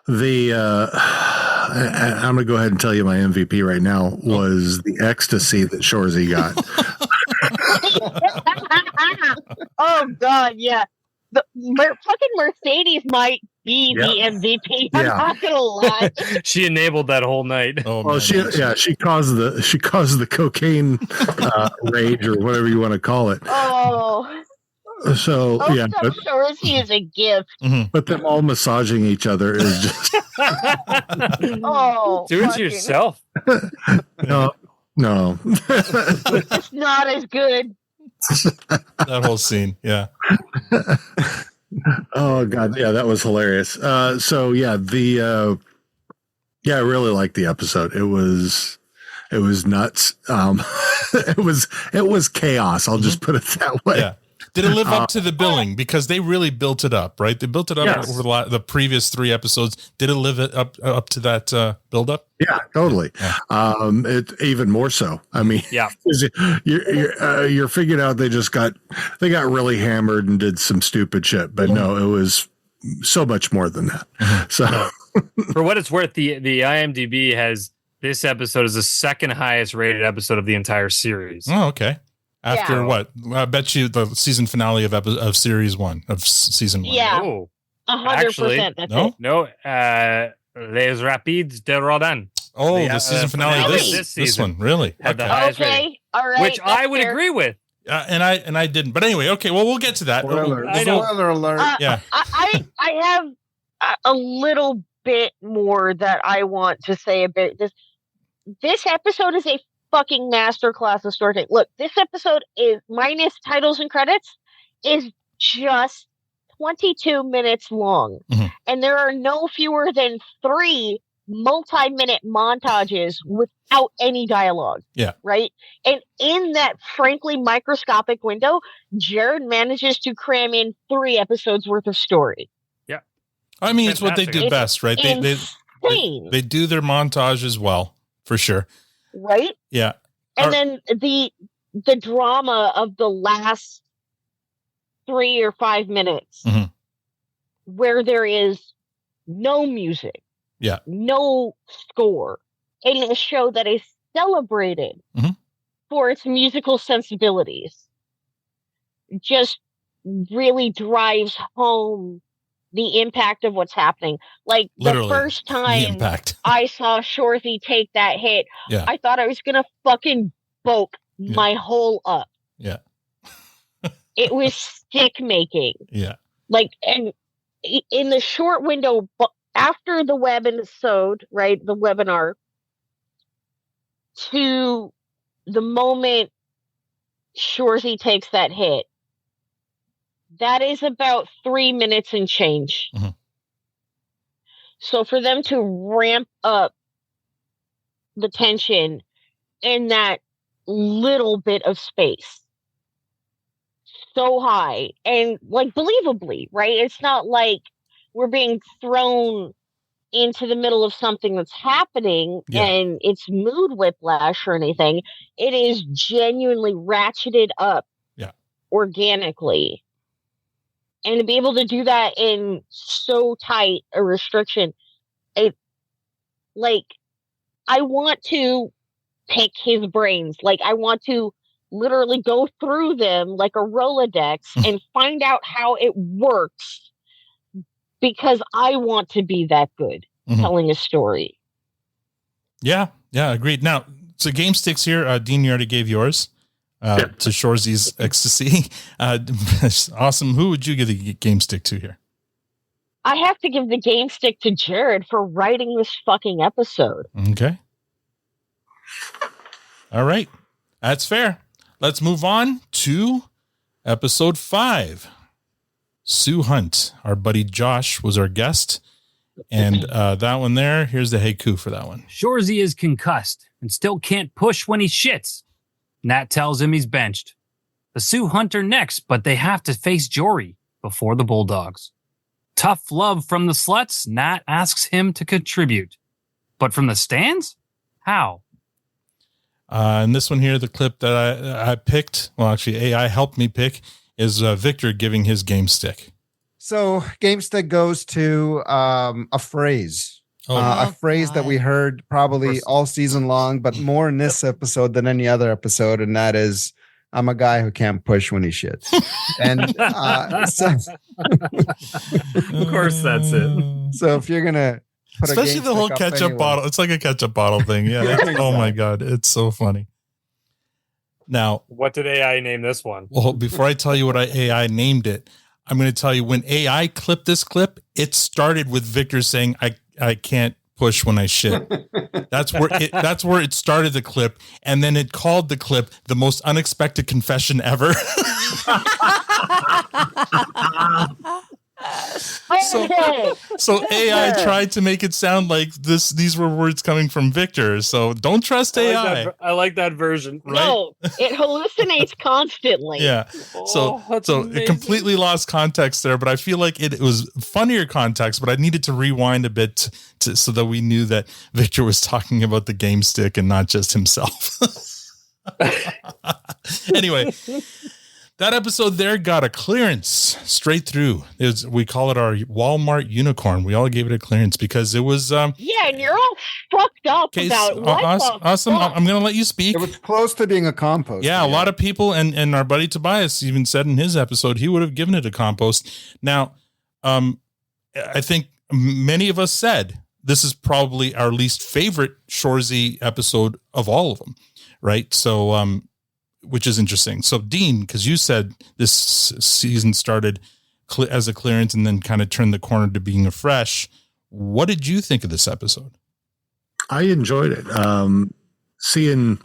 going to go ahead and tell you my MVP right now was the ecstasy that Shoresy got. Oh God, yeah. The fucking Mercedes might be the MVP. I'm not gonna lie. She enabled that whole night. Oh, well, she caused the cocaine rage or whatever you want to call it. Oh. So but Shoresy is a gift. But them all massaging each other is just do it yourself. No. It's not as good. That whole scene, yeah. Oh God, yeah, that was hilarious. I really liked the episode. It was nuts. It was chaos. I'll just put it that way. Yeah. Did it live up to the billing? Because they really built it up, right? They built it up over the previous 3 episodes. Did it live it up to that build up? Yeah, totally. Yeah. It even more so. I mean, you're figuring out they got really hammered and did some stupid shit, but no, it was so much more than that. So, for what it's worth, the IMDb has this episode as the second highest rated episode of the entire series. Oh, okay. After what? I bet you the season finale of series 1 of season 1. Yeah, 100%. That's no, it. No, Les Rapides de Rodin. Oh, the season finale of this one, really? Had the highest rating, all right, which I would agree with. And I didn't, but anyway, okay. Well, we'll get to that. Spoiler alert. Yeah, I have a little bit more that I want to say about this. This episode is a fucking masterclass of storytelling. Look, this episode is minus titles and credits is just 22 minutes long, and there are no fewer than 3 multi-minute montages without any dialogue. Yeah. Right? And in that frankly microscopic window, Jared manages to cram in 3 episodes worth of story. Yeah. I mean, it's what they do best, right? They do their montages well, for sure. Right? Yeah. And then the drama of the last 3 or 5 minutes where there is no music. Yeah. No score. In a show that is celebrated for its musical sensibilities. Just really drives home the impact of what's happening. Like literally, the first time I saw Shoresy take that hit, I thought I was gonna fucking bulk my hole up. Yeah. It was stick making. Yeah. Like, and in the short window after the webisode, right, the webinar, to the moment Shoresy takes that hit, that is about 3 minutes and change. So for them to ramp up the tension in that little bit of space so high and like believably, right? It's not like we're being thrown into the middle of something that's happening and it's mood whiplash or anything. It is genuinely ratcheted up organically. And to be able to do that in so tight a restriction, I want to pick his brains. Like, I want to literally go through them like a Rolodex and find out how it works, because I want to be that good telling a story. Yeah, agreed. Now, so game sticks here. Dean, you already gave yours to Shoresy's Ecstasy. Awesome. Who would you give the game stick to here? I have to give the game stick to Jared for writing this fucking episode. Okay. All right. That's fair. Let's move on to episode 5. Sue Hunt, our buddy Josh, was our guest. And that one there, here's the haiku for that one. Shoresy is concussed and still can't push when he shits. Nat tells him he's benched. The Sioux Hunt are next, but they have to face Jory before the Bulldogs. Tough love from the sluts, Nat asks him to contribute. But from the stands? How? And this one here, the clip that I picked, well, actually AI helped me pick, is Victor giving his game stick. So game stick goes to a phrase. A phrase that we heard probably all season long, but more in this episode than any other episode, and that is, I'm a guy who can't push when he shits. And of course, that's it. So if you're gonna put especially the whole ketchup bottle, it's like a ketchup bottle thing. Yeah. Oh my God, it's so funny. Now, what did AI name this one? Well, before I tell you what AI named it, I'm going to tell you when AI clipped this clip, it started with Victor saying, I can't push when I shit. That's where it started the clip. And then it called the clip the most unexpected confession ever. So AI tried to make it sound like these were words coming from Victor. So don't trust AI. I like that version. Right? No, it hallucinates constantly. Yeah. So it completely lost context there, but I feel like it was funnier context, but I needed to rewind a bit so that we knew that Victor was talking about the game stick and not just himself. Anyway, that episode there got a clearance straight through. We call it our Walmart unicorn. We all gave it a clearance because it was. And you're all fucked up about what awesome. I'm going to let you speak. It was close to being a compost. Yeah, a lot of people, and our buddy Tobias even said in his episode he would have given it a compost. Now, I think many of us said this is probably our least favorite Shoresy episode of all of them, right? So, which is interesting. So Dean, because you said this season started as a clearance and then kind of turned the corner to being a fresh. What did you think of this episode? I enjoyed it. Seeing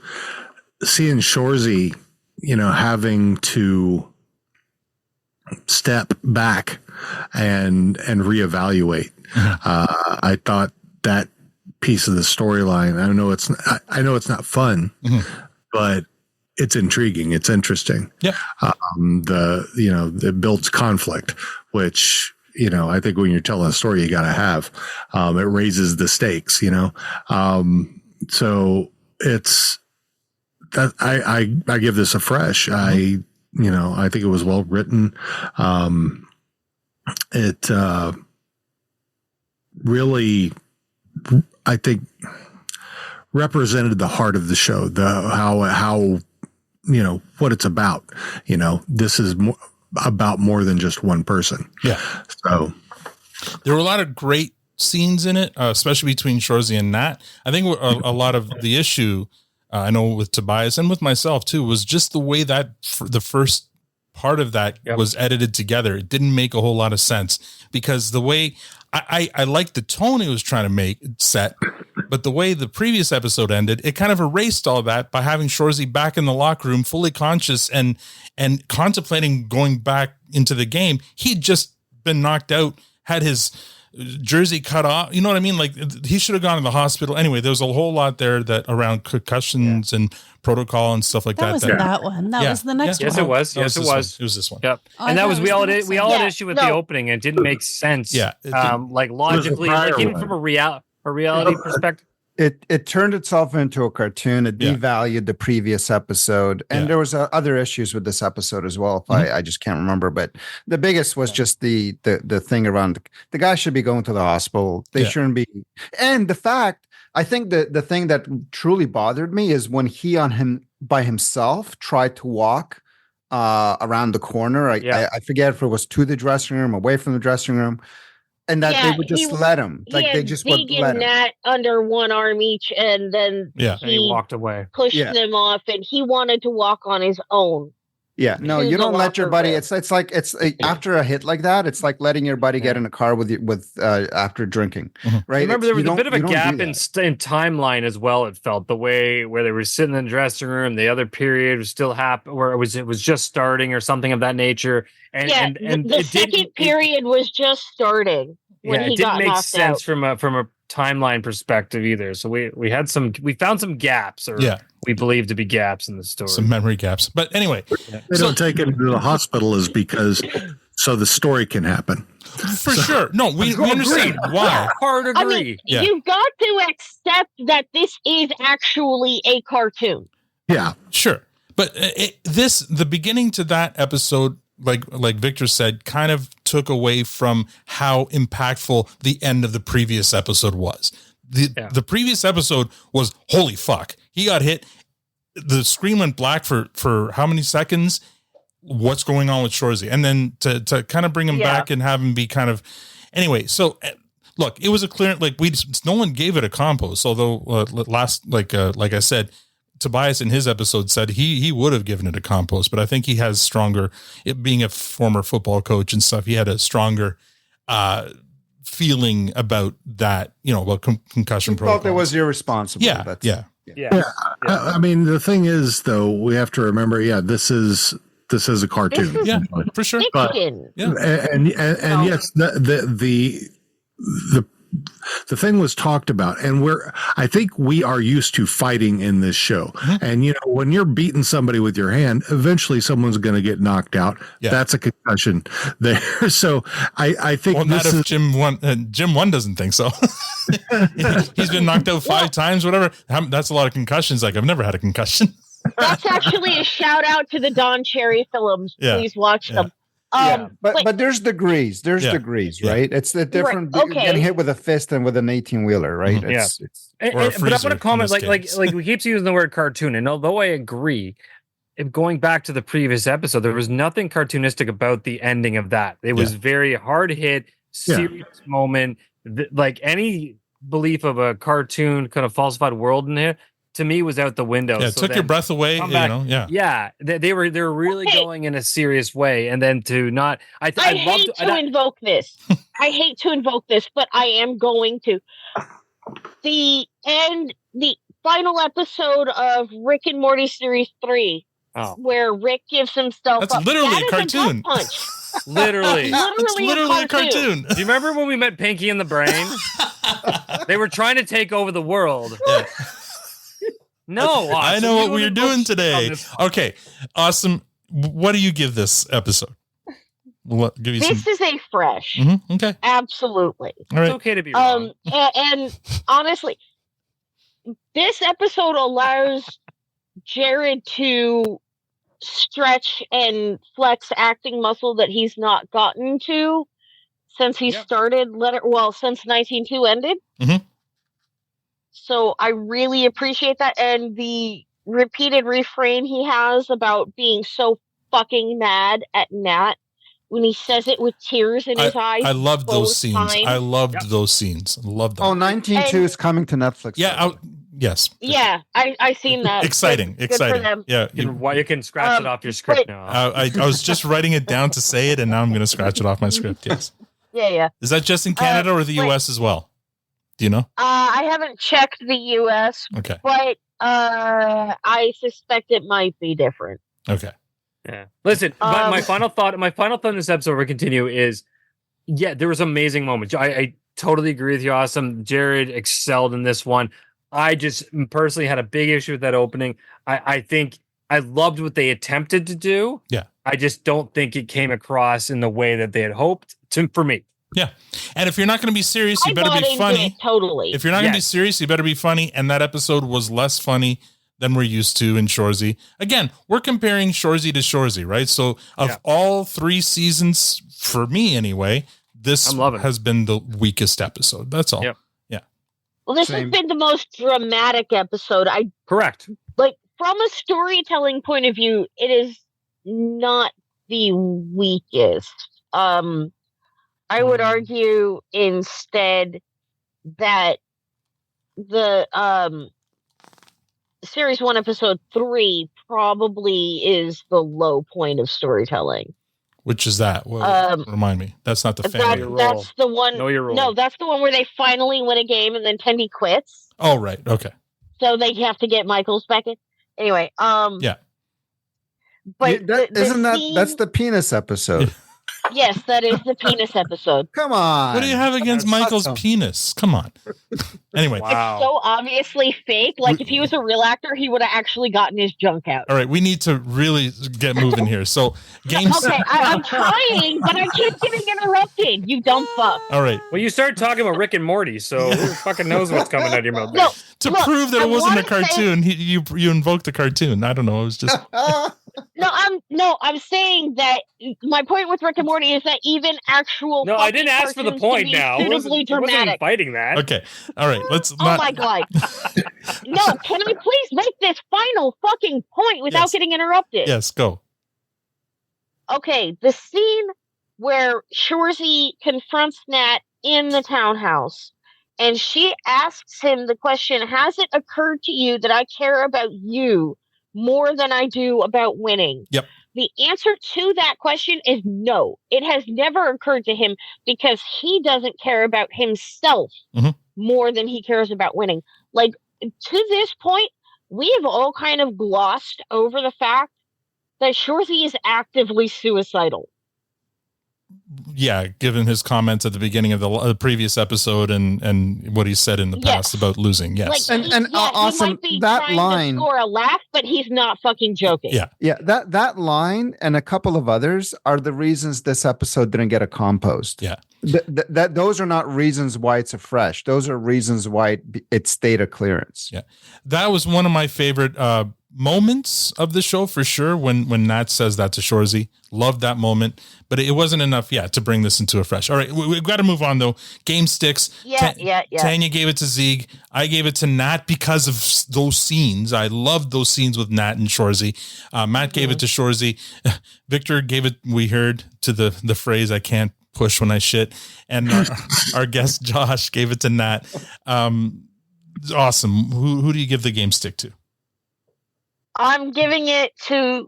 Shoresy, having to step back and reevaluate. I thought that piece of the storyline, I know it's not fun, but it's intriguing. It's interesting. Yeah. It builds conflict, which, I think when you're telling a story, you got to have, it raises the stakes, so it's that I give this a fresh. I think it was well written. It really, I think, represented the heart of the show, how what it's about. This is about more than just one person. Yeah. So there were a lot of great scenes in it, especially between Shoresy and Nat. I think a lot of the issue, I know with Tobias and with myself too, was just the way that the first part of that was edited together. It didn't make a whole lot of sense because the way I liked the tone it was trying to make set, but the way the previous episode ended, it kind of erased all that by having Shoresy back in the locker room, fully conscious and contemplating going back into the game. He'd just been knocked out, had his jersey cut off. You know what I mean? Like he should have gone to the hospital. Anyway, there was a whole lot there that around concussions and protocol and stuff like that. That wasn't that one. That was the next one. Yes, it was. Yes, it was. It was this one. Yep. And that was we all had issue with the opening. It didn't make sense. Yeah. Like logically, like even from a reality perspective. It turned itself into a cartoon. It devalued the previous episode, and there was other issues with this episode as well. If I just can't remember, but the biggest was just the thing around the guy should be going to the hospital. They shouldn't be. And the fact, I think the thing that truly bothered me is when he by himself tried to walk around the corner. I forget if it was to the dressing room, away from the dressing room. And that they would just let him. Like they just would let him. Nat under one arm each, and then he walked away. Pushed them off, and he wanted to walk on his own. Yeah, no, you don't let your buddy. It's like after a hit like that, it's like letting your buddy get in a car with after drinking, right? Remember, there was a bit of a gap in timeline as well. It felt the way where they were sitting in the dressing room. The other period was still happening, where it was just starting or something of that nature. And the second period was just starting when he got knocked out. It didn't make sense from a timeline perspective either. So we found some gaps, or we believe to be gaps in the story, some memory gaps. But anyway, they don't take him to the hospital is because so the story can happen. For sure. No, we understand why. Hard agree. I mean, you've got to accept that this is actually a cartoon. Yeah, sure. But the beginning to that episode, like Victor said, kind of took away from how impactful the end of the previous episode was. The previous episode was holy fuck. He got hit. The screen went black for how many seconds? What's going on with Shoresy? And then to kind of bring him back and have him be kind of anyway. So look, it was a clear no one gave it a compost. Although last like I said, Tobias in his episode said he would have given it a compost, but I think he has stronger, it being a former football coach and stuff, he had a stronger feeling about that, about concussion protocol. Felt it was irresponsible. Yeah. I mean, the thing is, though, we have to remember, this is a cartoon. For sure. But, and yes, the thing was talked about, and I think we are used to fighting in this show. And when you're beating somebody with your hand, eventually someone's going to get knocked out. That's a concussion there. So I think not if Jim one doesn't think so. He's been knocked out 5 times, whatever. That's a lot of concussions. Like I've never had a concussion. That's actually a shout out to the Don Cherry films. Please watch them. But there's degrees. There's degrees, right? It's the different getting hit with a fist and with an 18-wheeler, right? But I want to comment, like we keep using the word cartoon, and although I agree, going back to the previous episode, there was nothing cartoonistic about the ending of that. It was very hard hit, serious moment. Like any belief of a cartoon kind of falsified world in there, to me, was out the window. Yeah, it took your breath away. They were really going in a serious way, and then to not. I hate to invoke this. I hate to invoke this, but I am going to. The final episode of Rick and Morty series 3, where Rick gives himself. That's literally a cartoon. Literally a cartoon. Do you remember when we met Pinky and the Brain? They were trying to take over the world. Yeah. No, I know what we're doing today. Okay, awesome. What do you give this episode? This is a fresh. Okay, absolutely. All right. It's okay to be wrong. And honestly, this episode allows Jared to stretch and flex acting muscle that he's not gotten to since he started. Since 19-2 ended. So I really appreciate that. And the repeated refrain he has about being so fucking mad at Nat when he says it with tears in his eyes. I loved those scenes. I loved those scenes. I loved them. 19-2 is coming to Netflix. Yeah. Yes. Yeah. I seen that. Exciting. Good for them. Yeah. You can scratch it off your script now. I was just writing it down to say it, and now I'm going to scratch it off my script. Yes. Yeah. Is that just in Canada or the US as well? Do you know? I haven't checked the US, but I suspect it might be different. Okay. Yeah. Listen, my final thought in this episode, we continue is, there was amazing moments. totally agree with you. Awesome. Jared excelled in this one. I just personally had a big issue with that opening. I think I loved what they attempted to do. Yeah. I just don't think it came across in the way that they had hoped for me. Yeah. And if you're not going to be serious, you I better bought be into funny. it totally. If you're not going to be serious, you better be funny. And that episode was less funny than we're used to in Shoresy. Again, we're comparing Shoresy to Shoresy, right? So of all 3 seasons, for me anyway, this has been the weakest episode. That's all. Yep. Yeah. Well, this has been the most dramatic episode. Correct. Like, from a storytelling point of view, it is not the weakest. I would argue instead that the series 1 episode 3 probably is the low point of storytelling. Which is that? Well, remind me. That's not the family. That's the one. Know your role. No, that's the one where they finally win a game and then Tendi quits. Oh, right. Okay. So they have to get Michaels back in. Anyway, yeah. But that's the penis episode? Yes, that is the penis episode. Come on. What do you have against Michael's penis? Come on. Anyway. It's so obviously fake. Like, if he was a real actor, he would have actually gotten his junk out. All right, we need to really get moving here. So, games. Okay, I'm trying, but I keep getting interrupted. You dumb fuck. All right. Well, you started talking about Rick and Morty, so who fucking knows what's coming out of your mouth? No, to prove that it wasn't a cartoon, you invoked the cartoon. I don't know. It was just. I'm saying that my point with Rick and Morty is that even actual. No, I didn't ask for the point now. I wasn't fighting that. Okay. All right. Let's. Oh my god. No, can I please make this final fucking point without getting interrupted? Yes, go. Okay, the scene where Shoresy confronts Nat in the townhouse and she asks him the question, has it occurred to you that I care about you more than I do about winning? Yep. The answer to that question is no. It has never occurred to him because he doesn't care about himself more than he cares about winning. Like, to this point, we have all kind of glossed over the fact that Shoresy is actively suicidal. Yeah, given his comments at the beginning of the previous episode and what he said in the past about losing. Yes. Like, and awesome, he might be that trying line to score a laugh, but he's not fucking joking. Yeah. That line and a couple of others are the reasons this episode didn't get a compost. Yeah. Those are not reasons why it's a fresh. Those are reasons why it stayed a clearance. Yeah. That was one of my favorite moments of the show for sure when Nat says that to Shoresy. Loved that moment, but it wasn't enough to bring this into a fresh. All right, we've got to move on though. Game sticks. Yeah. Tanya gave it to Zieg. I gave it to Nat because of those scenes. I loved those scenes with Nat and Shoresy. Matt gave it to Shoresy. Victor gave it, we heard, to the phrase, I can't push when I shit. And our guest Josh gave it to Nat. Awesome. Who do you give the game stick to? I'm giving it to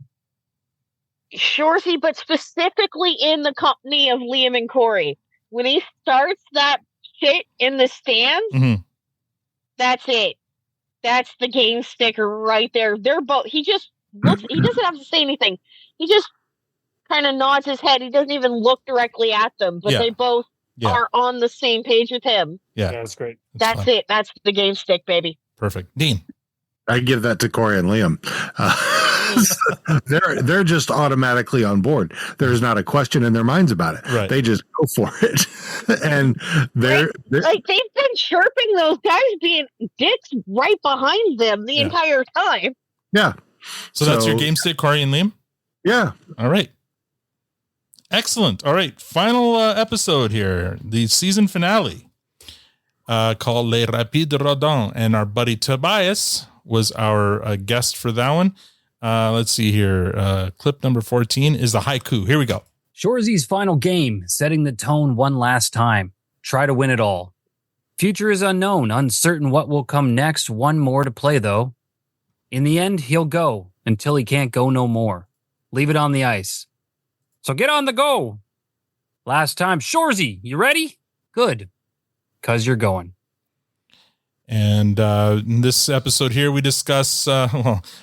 Shoresy, but specifically in the company of Liam and Corey. When he starts that shit in the stands, that's it. That's the game sticker right there. They're both. He just looks. He doesn't have to say anything. He just kind of nods his head. He doesn't even look directly at them, but they both are on the same page with him. Yeah, that's great. That's it. That's the game stick, baby. Perfect. Dean. I give that to Corey and Liam. They're just automatically on board. There's not a question in their minds about it. Right. They just go for it, and they're like they've been chirping those guys being dicks right behind them the entire time. Yeah. So that's your game stick, Corey and Liam? Yeah. All right. Excellent. All right. Final episode here. The season finale called Les Rapides Rodons. And our buddy Tobias was our guest for that one. Let's see here. Clip number 14 is the haiku. Here we go. Shoresy's final game, setting the tone one last time. Try to win it all. Future is unknown, uncertain what will come next. One more to play, though. In the end, he'll go until he can't go no more. Leave it on the ice. So get on the go. Last time, Shoresy, you ready? Good. 'Cause you're going. And in this episode here, we discuss,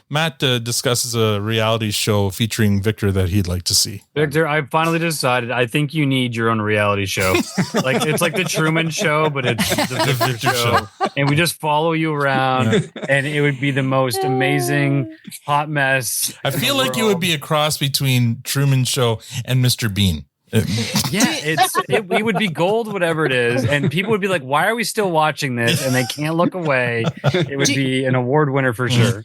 Matt discusses a reality show featuring Victor that he'd like to see. Victor, I finally decided I think you need your own reality show. Like it's like the Truman Show, but it's the Victor show. And we just follow you around, and it would be the most amazing hot mess. I feel like it would be a cross between Truman Show and Mr. Bean. It would be gold, whatever it is, and people would be like, "Why are we still watching this?" And they can't look away. It would be an award winner for sure.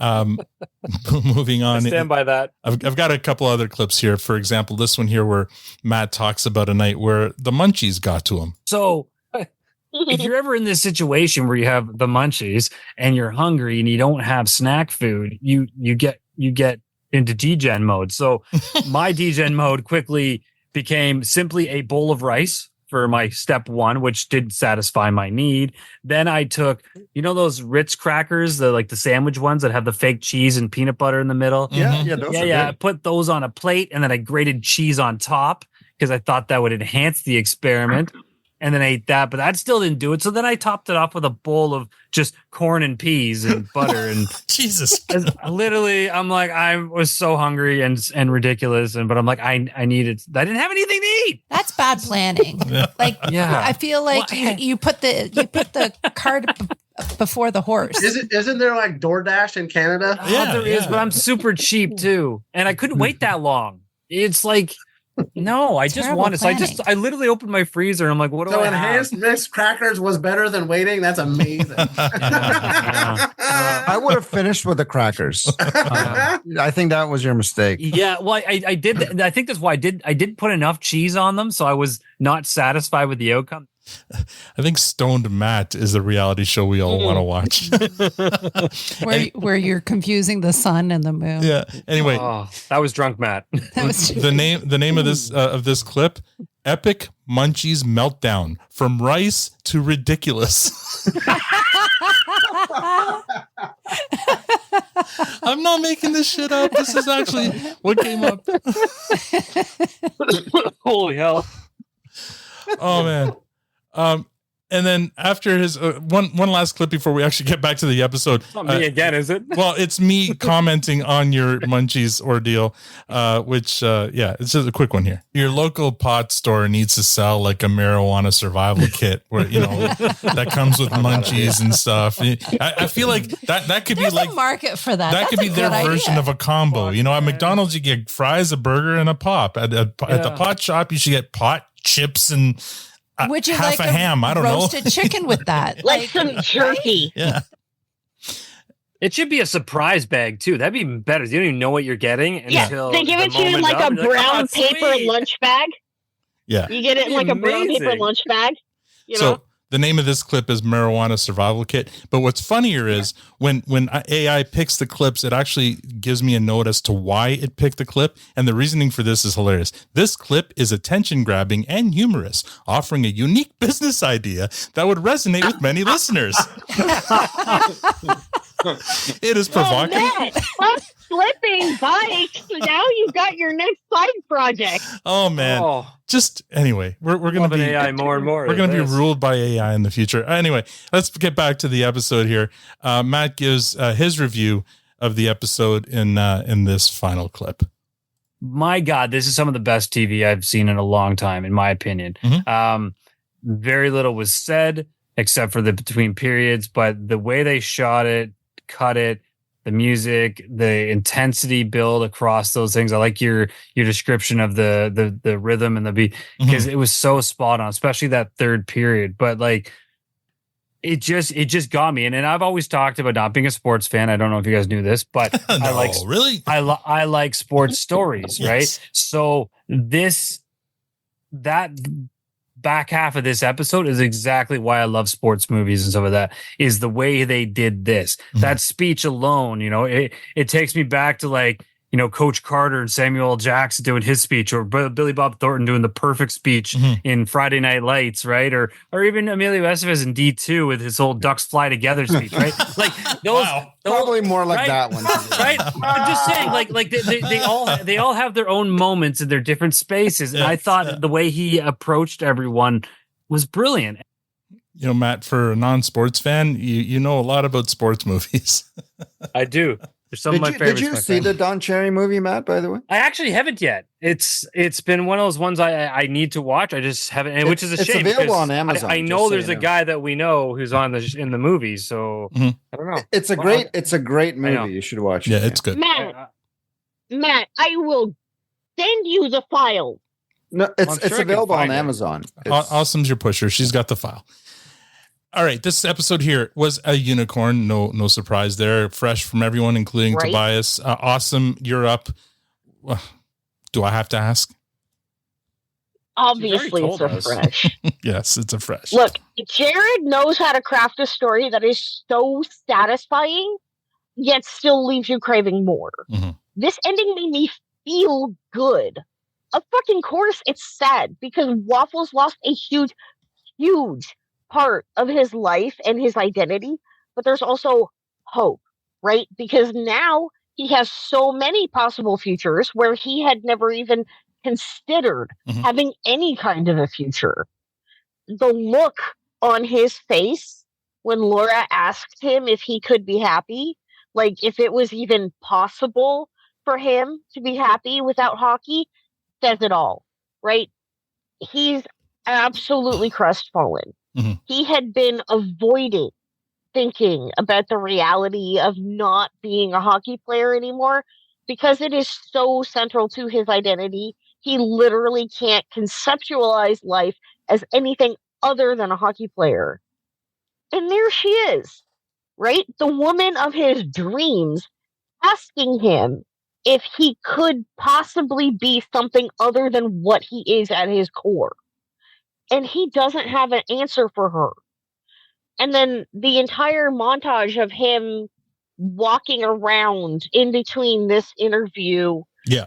Moving on, I stand by that. I've got a couple other clips here. For example, this one here where Matt talks about a night where the munchies got to him. So, if you're ever in this situation where you have the munchies and you're hungry and you don't have snack food, you get into degen mode. So my degen mode quickly became simply a bowl of rice for my step one, which did satisfy my need. Then I took, those Ritz crackers, the sandwich ones that have the fake cheese and peanut butter in the middle. Those are I good. put those on a plate, and then I grated cheese on top because I thought that would enhance the experiment. And then I ate that, but that still didn't do it. So then I topped it off with a bowl of just corn and peas and butter and Jesus. Literally, I'm like, I was so hungry and ridiculous, but I'm like, I needed. I didn't have anything to eat. That's bad planning. I feel like you put the cart before the horse. Isn't there like DoorDash in Canada? There is, but I'm super cheap too, and I couldn't wait that long. It's like. No, I just wanted. So I literally opened my freezer and I'm like, what do I have? So enhanced mixed crackers was better than waiting. That's amazing. I would have finished with the crackers. I think that was your mistake. Yeah, well, I did. I think that's why I did put enough cheese on them, so I was not satisfied with the outcome. I think Stoned Matt is a reality show we all want to watch. where you're confusing the sun and the moon. Yeah. Anyway, that was Drunk Matt. the name of this clip: Epic Munchies Meltdown, from rice to ridiculous. I'm not making this shit up. This is actually what came up. Holy hell. Oh man. And then after his one last clip before we actually get back to the episode. Not me again, is it? Well, it's me commenting on your munchies ordeal, which it's just a quick one here. Your local pot store needs to sell like a marijuana survival kit where that comes with munchies and stuff. I feel like that could There's be like a market for that. That could be their version of a combo. At McDonald's you get fries, a burger, and a pop. At the pot shop you should get pot, chips, and would you half like a ham? I don't know. Roasted chicken with that, like some turkey. Yeah. It should be a surprise bag too. That'd be better. You don't even know what you're getting until they give it to you in like a brown paper lunch bag. Yeah, you get it in like a brown paper lunch bag. So the name of this clip is Marijuana Survival Kit. But what's funnier is when AI picks the clips, it actually gives me a note as to why it picked the clip. And the reasoning for this is hilarious. This clip is attention grabbing and humorous, offering a unique business idea that would resonate with many listeners. It is provocative. Stop flipping bikes. Now you've got your next side project. Oh man. Just anyway, we're going to be AI more and more. We're going to be ruled by AI in the future. Anyway, let's get back to the episode here. Matt gives his review of the episode in this final clip. My God, this is some of the best TV I've seen in a long time, in my opinion. Mm-hmm. Very little was said except for the between periods, but the way they shot it, cut it, the music, the intensity build across those things. I like your description of the rhythm and the beat because it was so spot on, especially that third period. But like, it just got me. And I've always talked about not being a sports fan. I don't know if you guys knew this, but I like sports stories, Yes. right? So that back half of this episode is exactly why I love sports movies and stuff like that, is the way they did this. That speech alone, it takes me back to like, Coach Carter and Samuel L. Jackson doing his speech, or Billy Bob Thornton doing the perfect speech in Friday Night Lights, right? Or even Emilio Estevez in D2 with his whole Ducks Fly Together speech, right? Like those, Probably more like right? that one. Right? I'm just saying, like they all have their own moments in their different spaces, and I thought the way he approached everyone was brilliant. You know, Matt, for a non-sports fan, you know a lot about sports movies. I do. There's some of my favorites. Did you see the Don Cherry movie, Matt, by the way? I actually haven't yet. It's been one of those ones I need to watch. I just haven't, which is a shame. It's available on Amazon. I know there's a guy that we know who's on in the movie, so I don't know. It's a great movie. You should watch it. Yeah, it's good. Matt, I will send you the file. No, it's available on Amazon. Awesome's your pusher. She's got the file. All right, this episode here was a unicorn. No surprise there. Fresh from everyone, including Tobias. Awesome, you're up. Do I have to ask? Obviously, it's a fresh. Yes, it's a fresh. Look, Jared knows how to craft a story that is so satisfying, yet still leaves you craving more. Mm-hmm. This ending made me feel good. Of fucking course, it's sad because Waffles lost a huge part of his life and his identity, but there's also hope, right? Because now he has so many possible futures where he had never even considered having any kind of a future. The look on his face when Laura asked him if he could be happy, like if it was even possible for him to be happy without hockey, says it all, right? He's absolutely crestfallen. Mm-hmm. He had been avoiding thinking about the reality of not being a hockey player anymore because it is so central to his identity. He literally can't conceptualize life as anything other than a hockey player. And there she is, right? The woman of his dreams asking him if he could possibly be something other than what he is at his core. And he doesn't have an answer for her. And then the entire montage of him walking around in between this interview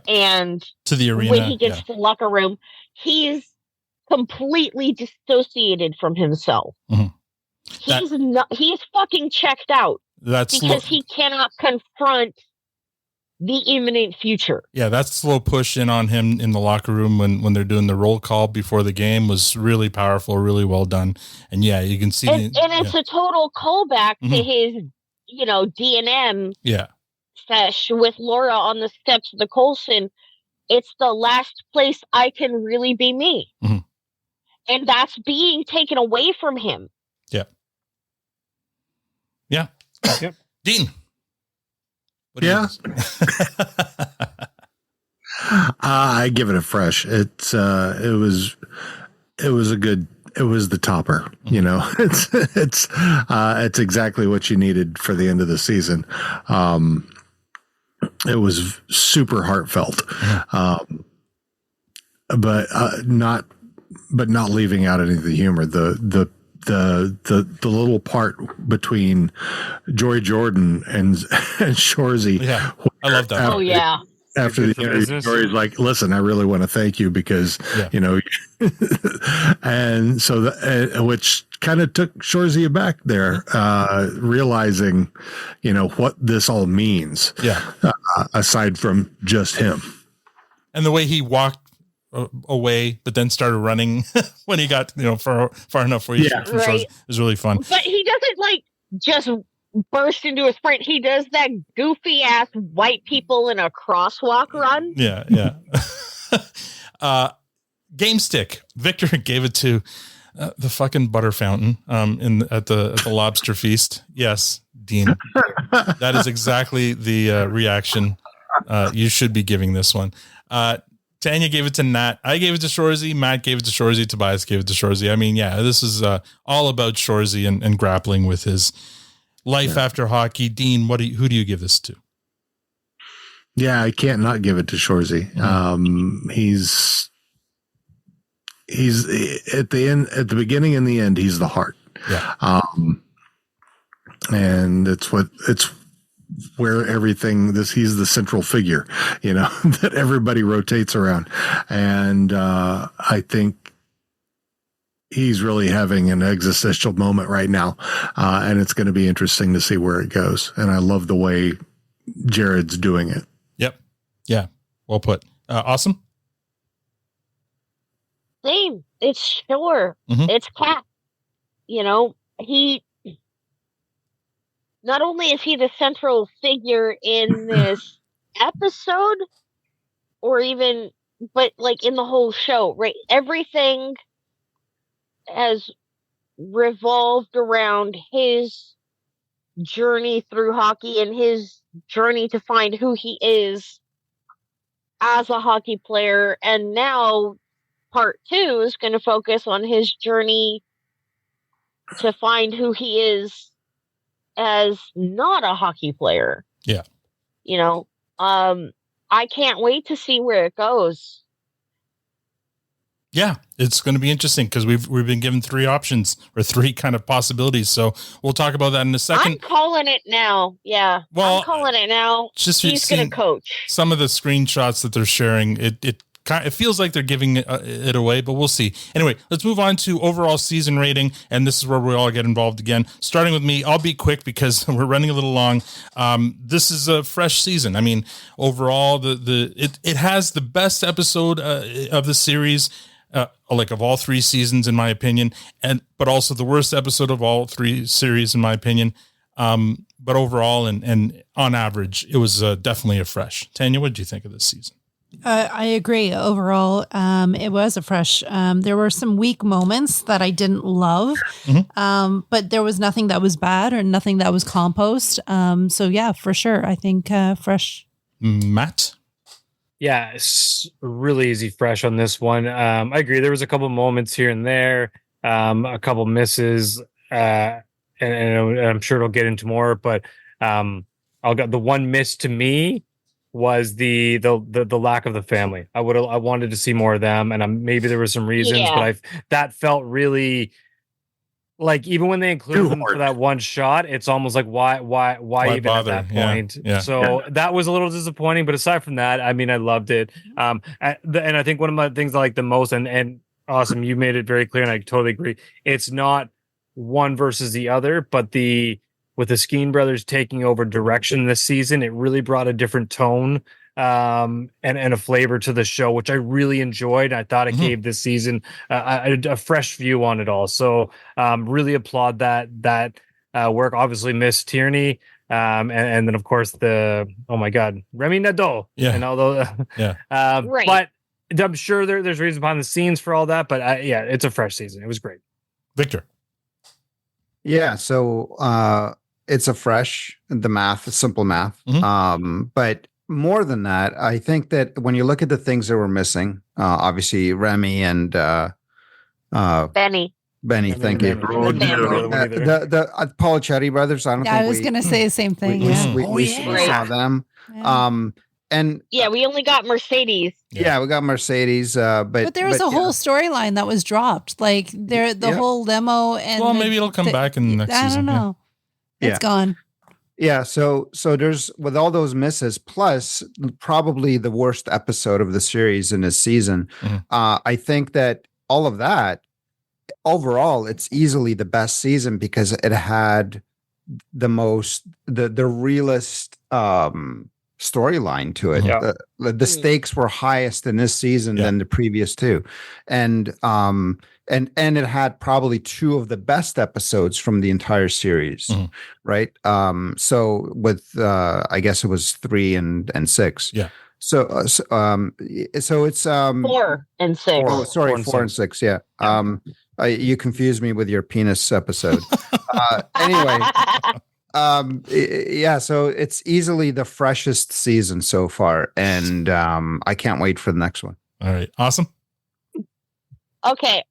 and to the arena when he gets to the locker room, he's completely dissociated from himself. Mm-hmm. He's fucking checked out because he cannot confront the imminent future. Yeah, that slow push in on him in the locker room when they're doing the roll call before the game was really powerful, really well done. And yeah, you can see and it's a total callback to his, D&M sesh with Laura on the steps of the Colson. It's the last place I can really be me. Mm-hmm. And that's being taken away from him. Yeah. Yeah. Yep. Dean. I give it a fresh. It was the topper. You know, it's exactly what you needed for the end of the season. It was super heartfelt, but not leaving out any of the humor. The little part between Joy Jordan and Shoresy. Yeah, I love that. Oh yeah. After the interview, Jory's like, "Listen, I really want to thank you because and so which kind of took Shoresy aback there, realizing, what this all means. Yeah. Aside from just him, and the way he walked away, but then started running when he got far enough where he is really fun. But he doesn't just burst into a sprint. He does that goofy ass white people in a crosswalk run. Yeah. Game stick. Victor gave it to the fucking butter fountain at the lobster feast. Yes, Dean. That is exactly the reaction you should be giving this one. Tanya gave it to Nat. I gave it to Shoresy. Matt gave it to Shoresy. Tobias gave it to Shoresy. I mean, this is all about Shoresy and grappling with his life after hockey. Dean, who do you give this to? Yeah, I can't not give it to Shoresy. Mm-hmm. He's at the beginning and the end, he's the heart. Yeah. And it's where he's the central figure, that everybody rotates around. And I think he's really having an existential moment right now. And it's going to be interesting to see where it goes. And I love the way Jared's doing it. Yep. Yeah. Well put. Awesome. Same. It's sure. Mm-hmm. It's Cat. you know, he not only is he the central figure in this episode, or even, but like in the whole show, right? Everything has revolved around his journey through hockey and his journey to find who he is as a hockey player. And now part 2 is going to focus on his journey to find who he is as not a hockey player. Yeah. You know, I can't wait to see where it goes. Yeah, it's going to be interesting because we've been given 3 options or 3 kind of possibilities. So we'll talk about that in a second. I'm calling it now. Yeah. Well, I'm calling it now. Just He's going to coach. Some of the screenshots that they're sharing, it feels like they're giving it away, but we'll see. Anyway, let's move on to overall season rating, and this is where we all get involved again. Starting with me, I'll be quick because we're running a little long. This is a fresh season. I mean, overall, it has the best episode of the series. Like of all 3 seasons, in my opinion, but also the worst episode of all 3 series, in my opinion. But overall and on average, it was definitely a fresh. Tanya, what did you think of this season? I agree. Overall, it was a fresh. There were some weak moments that I didn't love, but there was nothing that was bad or nothing that was compost. So yeah, for sure, I think fresh. Matt? Yeah, it's really easy fresh on this one. I agree. There was a couple moments here and there, a couple misses, and I'm sure it'll get into more. But I'll get the one miss to me was the lack of the family. I wanted to see more of them, and maybe there were some reasons, but that felt really. Like even when they included them for that one shot, it's almost like why even bother? At that point? Yeah. So that was a little disappointing. But aside from that, I mean, I loved it. And I think one of my things I like the most, and awesome, you made it very clear, and I totally agree. It's not one versus the other, but with the Skeen brothers taking over direction this season, it really brought a different tone and a flavor to the show, which I really enjoyed. I thought it gave this season a fresh view on it all. So really applaud that work. Obviously, Miss Tierney, and then of course Remy Nadeau, and all those. Right. But I'm sure there's reasons behind the scenes for all that. But it's a fresh season. It was great. Victor. Yeah. So it's a fresh. The math, simple math. But more than that, I think that when you look at the things that were missing, obviously Remy and Benny, thank you. The Polichetti brothers. I was going to say the same thing. We saw them. And we only got Mercedes. Yeah, we got Mercedes. But there was a whole storyline that was dropped. Like the whole limo, and maybe it'll come back in the next season. I don't know. It's gone. Yeah, so there's, with all those misses, plus probably the worst episode of the series in this season. I think that all of that, overall, it's easily the best season because it had the most, the realest storyline to it. The stakes were highest in this season than the previous 2, and it had probably 2 of the best episodes from the entire series, right? So with I guess it was 3 and 6. Yeah. So it's 4 and 6. Oh, sorry, 4 and 6. Yeah. You confused me with your penis episode. Anyway. So it's easily the freshest season so far, and I can't wait for the next one. All right, awesome. Okay,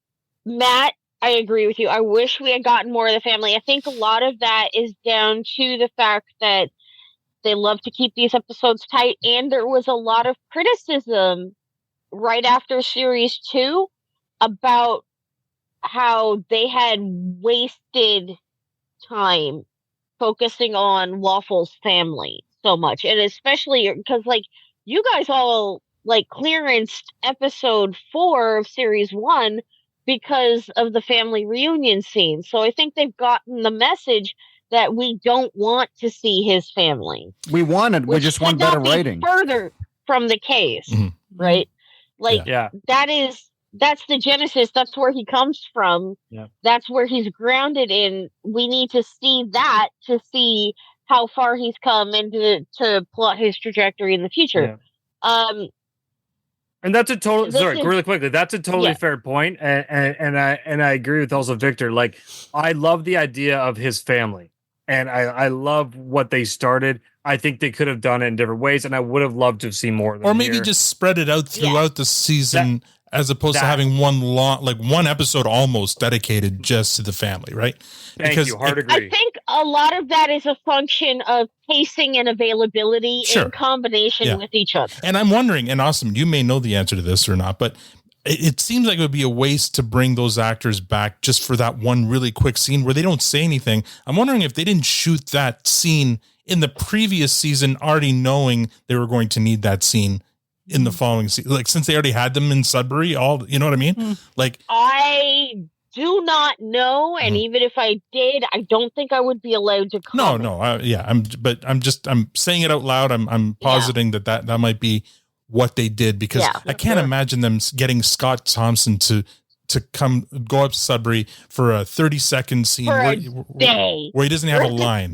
Matt, I agree with you. I wish we had gotten more of the family. I think a lot of that is down to the fact that they love to keep these episodes tight, and there was a lot of criticism right after series 2 about how they had wasted time focusing on Waffle's family so much, and especially because you guys all clearanced episode 4 of series 1 because of the family reunion scene. So I think they've gotten the message that we don't want to see his family. We just want better writing. Further from the case, right? That is that's the genesis. That's where he comes from. Yeah. That's where he's grounded in. We need to see that to see how far he's come and to plot his trajectory in the future. And that's a total. Sorry, really quickly. That's a totally fair point, and I agree with also Victor. Like, I love the idea of his family, and I love what they started. I think they could have done it in different ways, and I would have loved to have seen more of them. Or maybe just spread it out throughout the season, as opposed to having one episode almost dedicated just to the family, right? Thank you. Hard agree. I think a lot of that is a function of pacing and availability in combination with each other. And I'm wondering, and Awesome, you may know the answer to this or not, but it seems like it would be a waste to bring those actors back just for that one really quick scene where they don't say anything. I'm wondering if they didn't shoot that scene in the previous season, already knowing they were going to need that scene in the following season. Like, since they already had them in Sudbury, you know what I mean? Like, I do not know, and even if I did, I don't think I would be allowed to comment. I'm saying it out loud. I'm positing that might be what they did, because I can't imagine them getting Scott Thompson to go up to Sudbury for a 30-second scene where he doesn't have a line.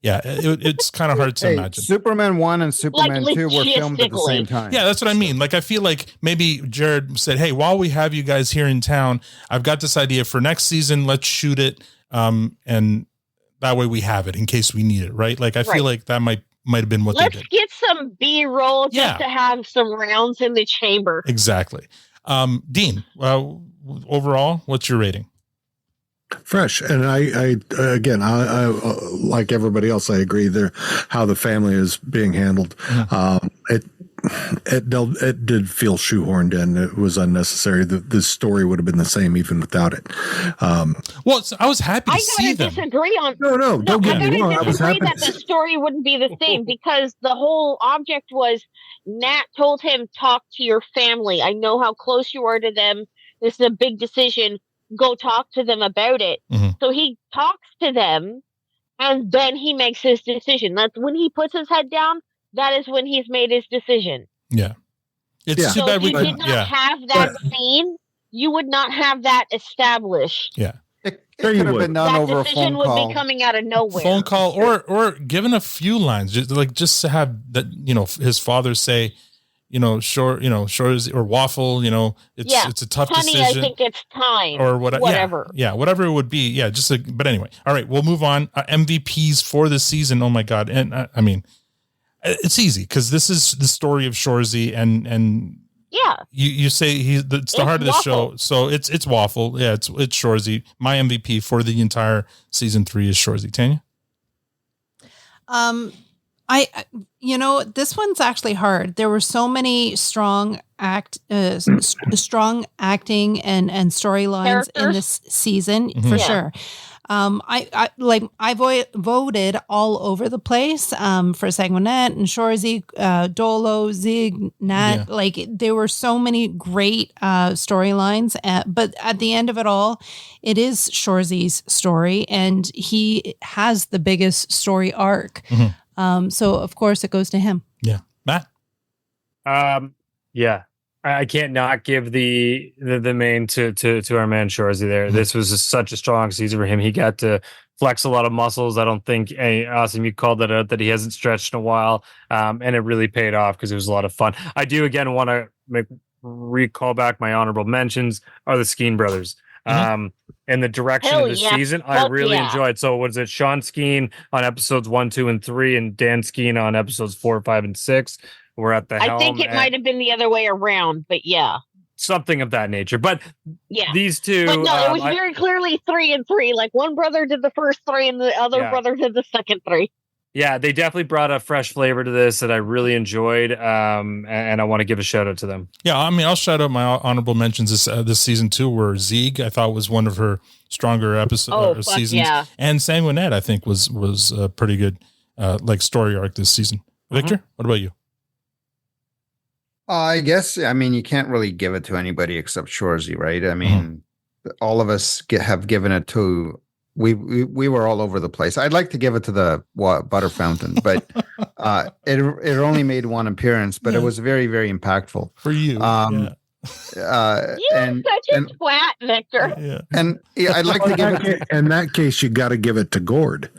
It's kind of hard to imagine. Superman 1 and Superman 2 were filmed at the same time. Yeah, that's what I mean. Like, I feel like maybe Jared said, hey, while we have you guys here in town, I've got this idea for next season. Let's shoot it. And that way we have it in case we need it, right? Like, I feel like that might have been what they did. Let's get some B-roll just to have some rounds in the chamber. Exactly. Dean, overall, what's your rating? Fresh. And I again, I like everybody else, I agree there how the family is being handled. It did feel shoehorned in. It was unnecessary. The story would have been the same even without it. I was happy to see them. Disagree on. No, don't get me wrong. I was happy that the story wouldn't be the same, because the whole object was Nat told him, talk to your family. I know how close you are to them. This is a big decision. Go talk to them about it. So he talks to them, and then he makes his decision. That's when he puts his head down. That is when he's made his decision. Yeah. It's too bad we did not have that scene. You would not have that established. Yeah. It could have been done over a phone call. Would be coming out of nowhere. Phone call or given a few lines, just to have that, his father say, Shoresy or Waffle, it's a tough decision. I think it's time. Or whatever. Yeah, whatever it would be. Yeah, but anyway. All right, we'll move on. MVPs for the season. Oh my God. And I mean, it's easy because this is the story of Shoresy, and you say it's the heart of the show. So it's Waffle. Yeah, it's Shoresy. My MVP for the entire season 3 is Shoresy. Tanya? This one's actually hard. There were so many strong acting and storylines in this season for sure. I voted all over the place for Sanguinet and Shoresy, Dolo, Zig, Nat. Yeah. Like, there were so many great storylines, but at the end of it all, it is Shoresy's story, and he has the biggest story arc. So of course it goes to him. Yeah. Matt? Yeah. I can't not give the main to our man Shoresy there. This was such a strong season for him. He got to flex a lot of muscles. I don't think, Awesome, you called that out, that he hasn't stretched in a while. And it really paid off because it was a lot of fun. I do again want to recall back my honorable mentions are the Skeen brothers. And the direction of the season, I really enjoyed. So was it Sean Skeen on episodes 1, 2, and 3, and Dan Skeen on episodes 4, 5, and 6? We're at the helm. I think it might have been the other way around, but something of that nature. But these two, but no, it was very clearly 3 and 3. Like, one brother did the first 3, and the other brother did the second 3. Yeah, they definitely brought a fresh flavor to this that I really enjoyed, and I want to give a shout out to them. Yeah, I mean, I'll shout out my honorable mentions this season too, where Zeke, I thought, was one of her stronger seasons, and Sanguinet, I think, was a pretty good story arc this season. Victor, what about you? I guess, you can't really give it to anybody except Shoresy, right? I mean, all of us have given it to. We were all over the place. I'd like to give it to the Butter Fountain, but it only made one appearance, but it was very, very impactful for you. And such a twat, Victor. Yeah. And I'd like to give it. In that case, you got to give it to Gord.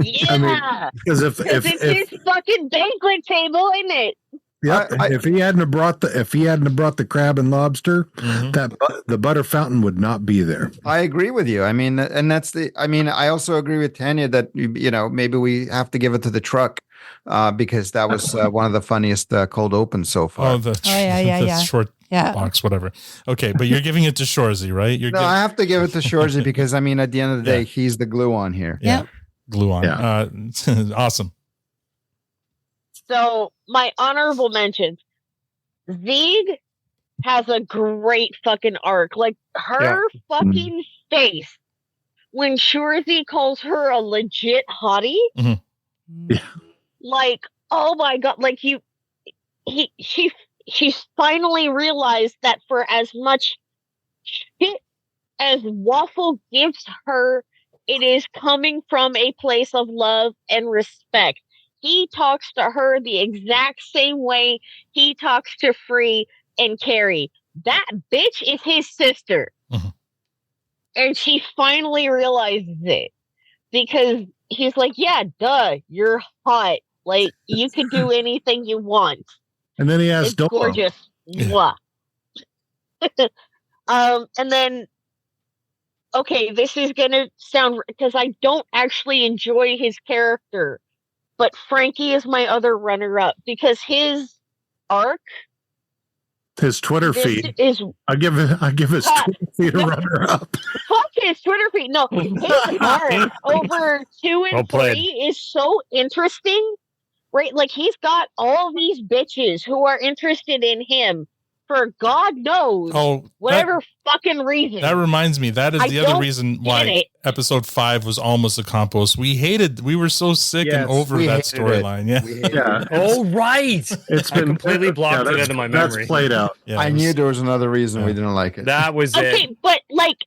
Yeah, because if it's his fucking banquet table, isn't it? Yeah, if he hadn't have brought the crab and lobster, the butter fountain would not be there. I agree with you. I mean, and I also agree with Tanya that maybe we have to give it to the truck because that was one of the funniest cold opens so far. Yeah. Short box, whatever. Okay, but you're giving it to Shoresy, right? I have to give it to Shoresy because at the end of the day, he's the glue on here. Yeah. Glue on. Yeah. Awesome. So my honorable mentions. Zeeg has a great fucking arc. Like her fucking face when Shoresy calls her a legit hottie. Yeah. Like, oh my god! Like she's finally realized that for as much shit as Waffle gives her, it is coming from a place of love and respect. He talks to her the exact same way he talks to Free and Carrie. That bitch is his sister. And she finally realizes it. Because he's like, yeah, duh, you're hot. Like, you can do anything you want. And then he has It's gorgeous. Mwah. And then, okay, this is going to sound... Because I don't actually enjoy his character. But Frankie is my other runner-up because his arc, his Twitter feed is. I give his Twitter feed a runner-up. Fuck his Twitter feed. No, his arc over 2 and 3 is so interesting, right? Like he's got all these bitches who are interested in him for God knows whatever fucking reason. That reminds me, that is the other reason why episode 5 was almost a compost. We were so sick and over that storyline. Yeah. Oh, right. It's been completely blocked it out of my memory. That's played out. Yeah, I knew there was another reason we didn't like it. That was it. Okay, but like,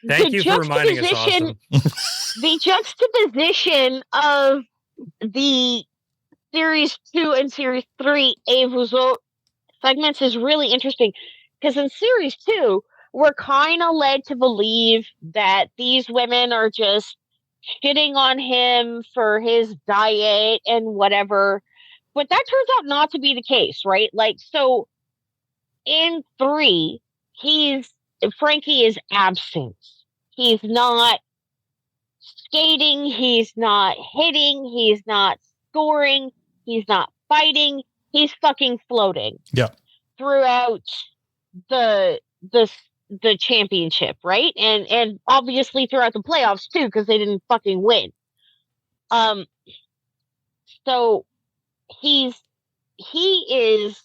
Thank you for reminding us, Austin. The juxtaposition of the series 2 and series 3 Evuzo segments is really interesting because in series 2 we're kind of led to believe that these women are just shitting on him for his diet and whatever, but that turns out not to be the case, right? Like, so in 3 Frankie is absent. He's not skating, he's not hitting, he's not scoring, he's not fighting. He's fucking floating. Yeah. Throughout the championship, right? And obviously throughout the playoffs too, because they didn't fucking win. So he is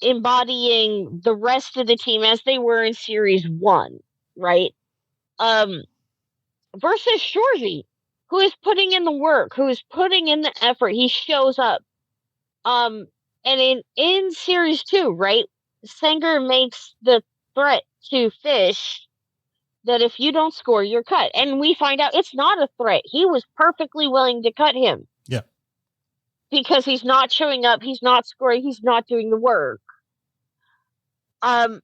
embodying the rest of the team as they were in series 1, right? Versus Shoresy, who is putting in the work, who is putting in the effort. He shows up. And in series 2, right, Sanger makes the threat to Fish that if you don't score, you're cut. And we find out it's not a threat. He was perfectly willing to cut him. Yeah. Because he's not showing up, he's not scoring, he's not doing the work. And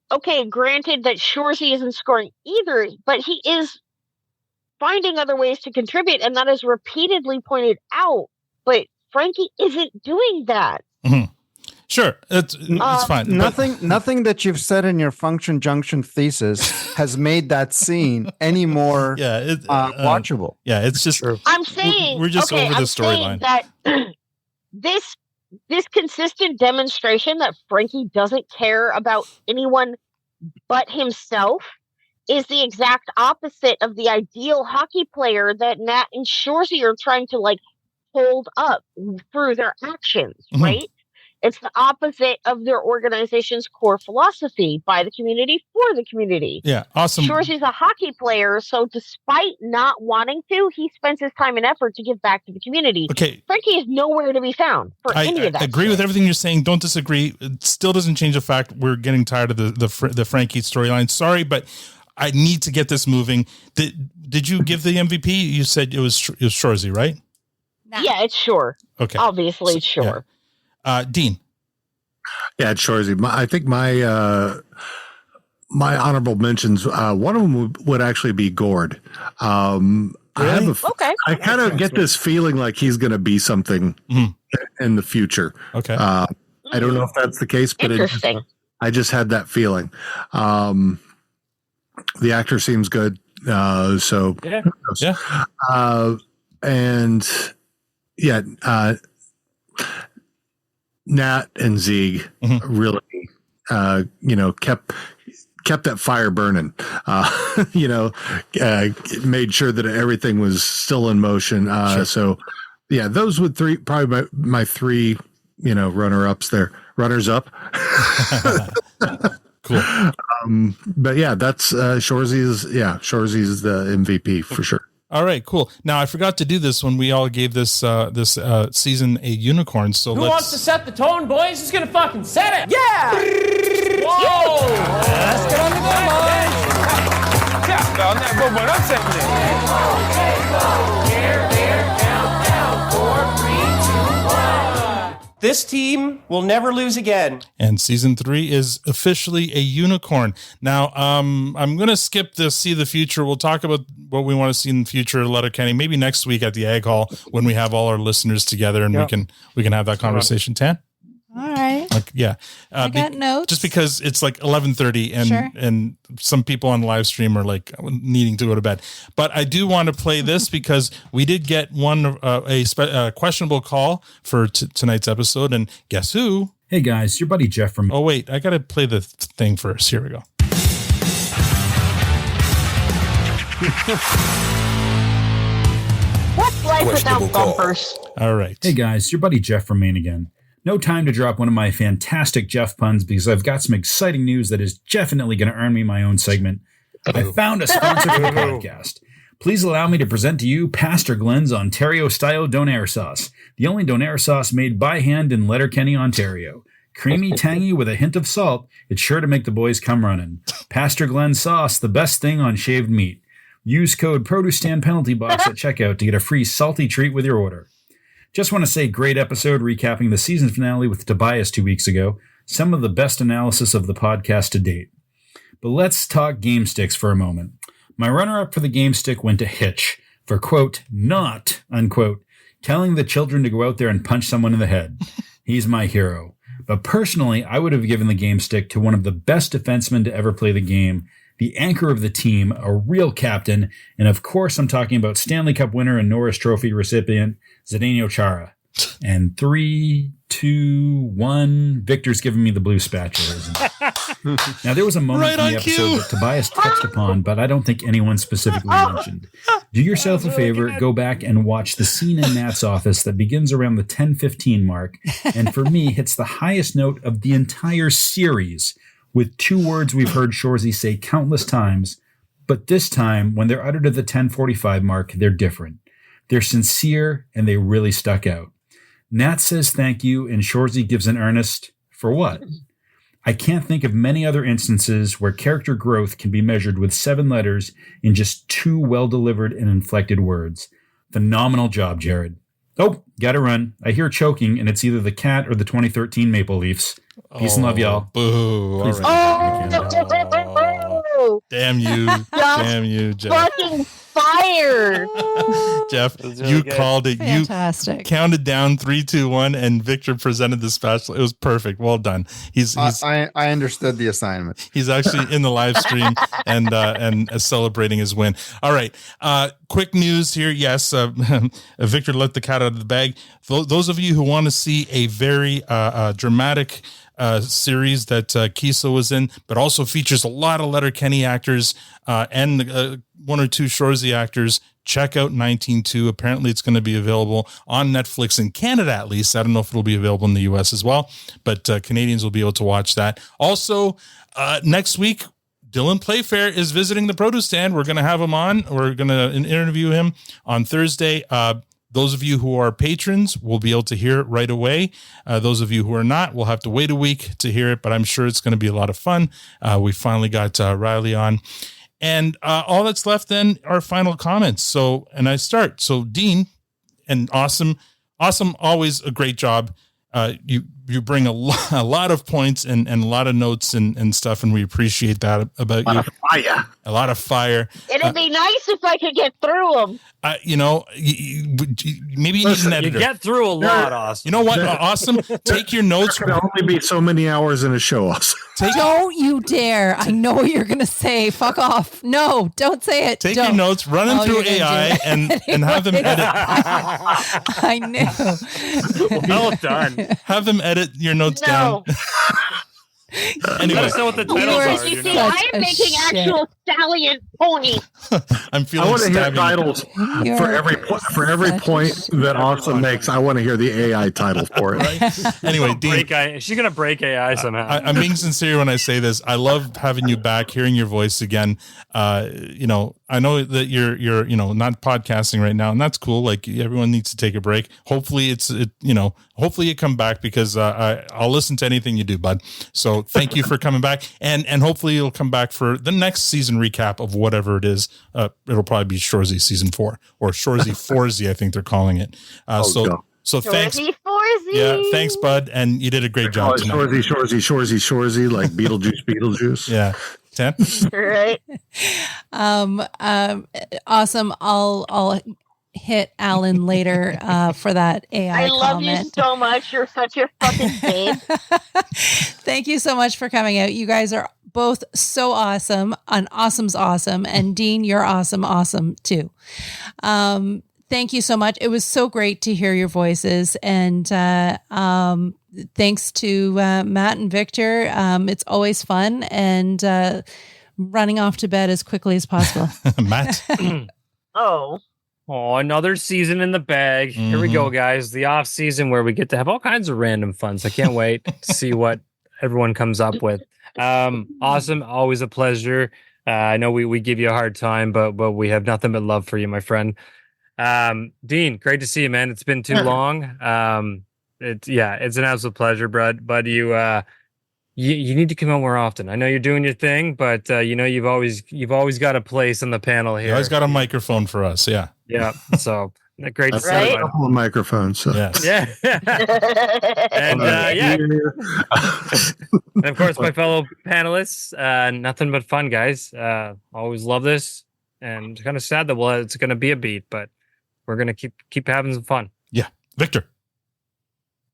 okay, granted that Shoresy isn't scoring either, but he is finding other ways to contribute, and that is repeatedly pointed out. But Frankie isn't doing that. Mm-hmm. Sure, it's fine. Nothing that you've said in your function junction thesis has made that scene any more watchable. Yeah, it's just I'm saying we're just over the storyline. That this consistent demonstration that Frankie doesn't care about anyone but himself is the exact opposite of the ideal hockey player that Nat and Shoresy are trying to like hold up through their actions, right? It's the opposite of their organization's core philosophy: by the community, for the community. Yeah, awesome. Shoresy's a hockey player, so despite not wanting to, he spends his time and effort to give back to the community. Okay. Frankie is nowhere to be found for any of that. I agree with everything you're saying. Don't disagree. It still doesn't change the fact we're getting tired of the Frankie storyline. Sorry, but I need to get this moving. Did you give the MVP? You said it was Shoresy, right? Yeah, it's Shore. Okay. Obviously, it's Shore. Yeah. Dean. Yeah, it's Shoresy. I think my honorable mentions, one of them would actually be Gord. I kind of get this feeling like he's going to be something in the future. Okay. I don't know if that's the case, but I just had that feeling. The actor seems good. Nat and Zieg really, kept that fire burning, made sure that everything was still in motion. So yeah, those would probably my three, runners up. Cool. But yeah, that's Shoresy's the MVP for sure. All right, cool. Now I forgot to do this when we all gave this season a unicorn. So who wants to set the tone, boys? Who's gonna fucking set it? Yeah! Whoa! Let's get on the go, boys! This team will never lose again. And season 3 is officially a unicorn. Now, I'm going to skip the See the Future. We'll talk about what we want to see in the future, Letterkenny, maybe next week at the Ag Hall when we have all our listeners together and we can have that conversation. Tan? All right. I got notes. Just because it's like 11:30 and some people on the live stream are like needing to go to bed. But I do want to play this because we did get a questionable call for tonight's episode, and guess who? Hey guys, your buddy Jeff from. Oh wait, I got to play the thing first. Here we go. What's life without bumpers? All right. Hey guys, your buddy Jeff from Maine again. No time to drop one of my fantastic Jeff puns because I've got some exciting news that is definitely going to earn me my own segment. I found a sponsor for the podcast. Please allow me to present to you Pastor Glenn's Ontario-style Donair sauce, the only Donair sauce made by hand in Letterkenny, Ontario. Creamy, tangy, with a hint of salt, it's sure to make the boys come running. Pastor Glenn's sauce, the best thing on shaved meat. Use code PRODUCESTAND penalty box at checkout to get a free salty treat with your order. Just want to say, great episode recapping the season finale with Tobias 2 weeks ago. Some of the best analysis of the podcast to date. But let's talk game sticks for a moment. My runner-up for the game stick went to Hitch for, quote, not, unquote, telling the children to go out there and punch someone in the head. He's my hero. But personally, I would have given the game stick to one of the best defensemen to ever play the game, the anchor of the team, a real captain, and of course I'm talking about Stanley Cup winner and Norris Trophy recipient Zdeno Chara. And 3, 2, 1, Victor's giving me the blue spatula. Now there was a moment in the episode that Tobias touched upon, but I don't think anyone specifically mentioned. Do yourself a favor, go back and watch the scene in Nat's office that begins around the 10:15 mark, and for me hits the highest note of the entire series, with 2 words we've heard Shoresy say countless times, but this time, when they're uttered at the 10:45 mark, they're different. They're sincere, and they really stuck out. Nat says thank you, and Shoresy gives an earnest, for what? I can't think of many other instances where character growth can be measured with 7 letters in just 2 well-delivered and inflected words. Phenomenal job, Jared. Oh, gotta run. I hear choking, and it's either the cat or the 2013 Maple Leafs. Peace and love, y'all. Boo. Please. Damn you. Damn you, Jeff. Fucking fire. Jeff, you called it. Fantastic. You counted down 3, 2, 1, and Victor presented the special. It was perfect. Well done. I understood the assignment. He's actually in the live stream and celebrating his win. All right. Quick news here. Yes, Victor let the cat out of the bag. Those of you who want to see a very dramatic series that Kisa was in, but also features a lot of Letterkenny actors and 1 or 2 Shoresy actors, check out 19.2. Apparently it's going to be available on Netflix in Canada, at least. I don't know if it'll be available in the US as well, but Canadians will be able to watch that. Also, next week, Dylan Playfair is visiting the Produce Stand. We're going to have him on. We're going to interview him on Thursday. Those of you who are patrons will be able to hear it right away. Those of you who are not will have to wait a week to hear it, but I'm sure it's going to be a lot of fun. We finally got Riley on. And all that's left then are final comments. So Dean, and awesome, always a great job. You you bring a lot of points and a lot of notes and stuff, and we appreciate that about you. A lot of fire. It'd be nice if I could get through them. You know, maybe you need an editor. You get through a lot, Austin. You know what, Awesome? Take your notes. There can only be so many hours in a show, Austin. Don't you dare. I know what you're going to say. Fuck off. No, don't say it. Take your notes, run them through AI, and have them edit. I knew. Well done. Have them edit your notes down. Anyway, let us know what the titles are. You see, I'm making actual stallion ponies. I'm feeling. I want to hear stabbing. titles for every point that Awesome makes. I want to hear the AI title for it. Right? Anyway, Dean, is she gonna break AI somehow? I'm being sincere when I say this. I love having you back, hearing your voice again. You know, I know that you're not podcasting right now, and that's cool. Like everyone needs to take a break. Hopefully hopefully you come back, because I'll listen to anything you do, bud. So thank you for coming back, and hopefully you'll come back for the next season recap of whatever it is. It'll probably be Shoresy season 4 or Shoresy 4Z, I think they're calling it. So thanks. Yeah, thanks, bud, and you did a great job tonight. Shoresy, like Beetlejuice. Yeah. 10. Right. Awesome. I'll hit Alan later for that AI I love comment. you so much. You're such a fucking babe. Thank you so much for coming out. You guys are both so awesome, and Awesome's awesome, and Dean, you're awesome too. Thank you so much. It was so great to hear your voices, and thanks to Matt and Victor. It's always fun, and running off to bed as quickly as possible. Matt. Oh, another season in the bag. Here we go, guys. The off season where we get to have all kinds of random fun. So I can't wait to see what everyone comes up with. Awesome. Always a pleasure. I know we give you a hard time, but we have nothing but love for you, my friend. Dean, great to see you, man. It's been too long. It's an absolute pleasure, bud. You need to come out more often. I know you're doing your thing, but you've always got a place on the panel here. You always got a microphone for us. Yeah. Yeah. So great to see Right? you. A couple of microphones. So. Yes. Yeah. And and of course, my fellow panelists, nothing but fun, guys. Always love this, and kind of sad that it's going to be a beat, but we're going to keep having some fun. Yeah. Victor.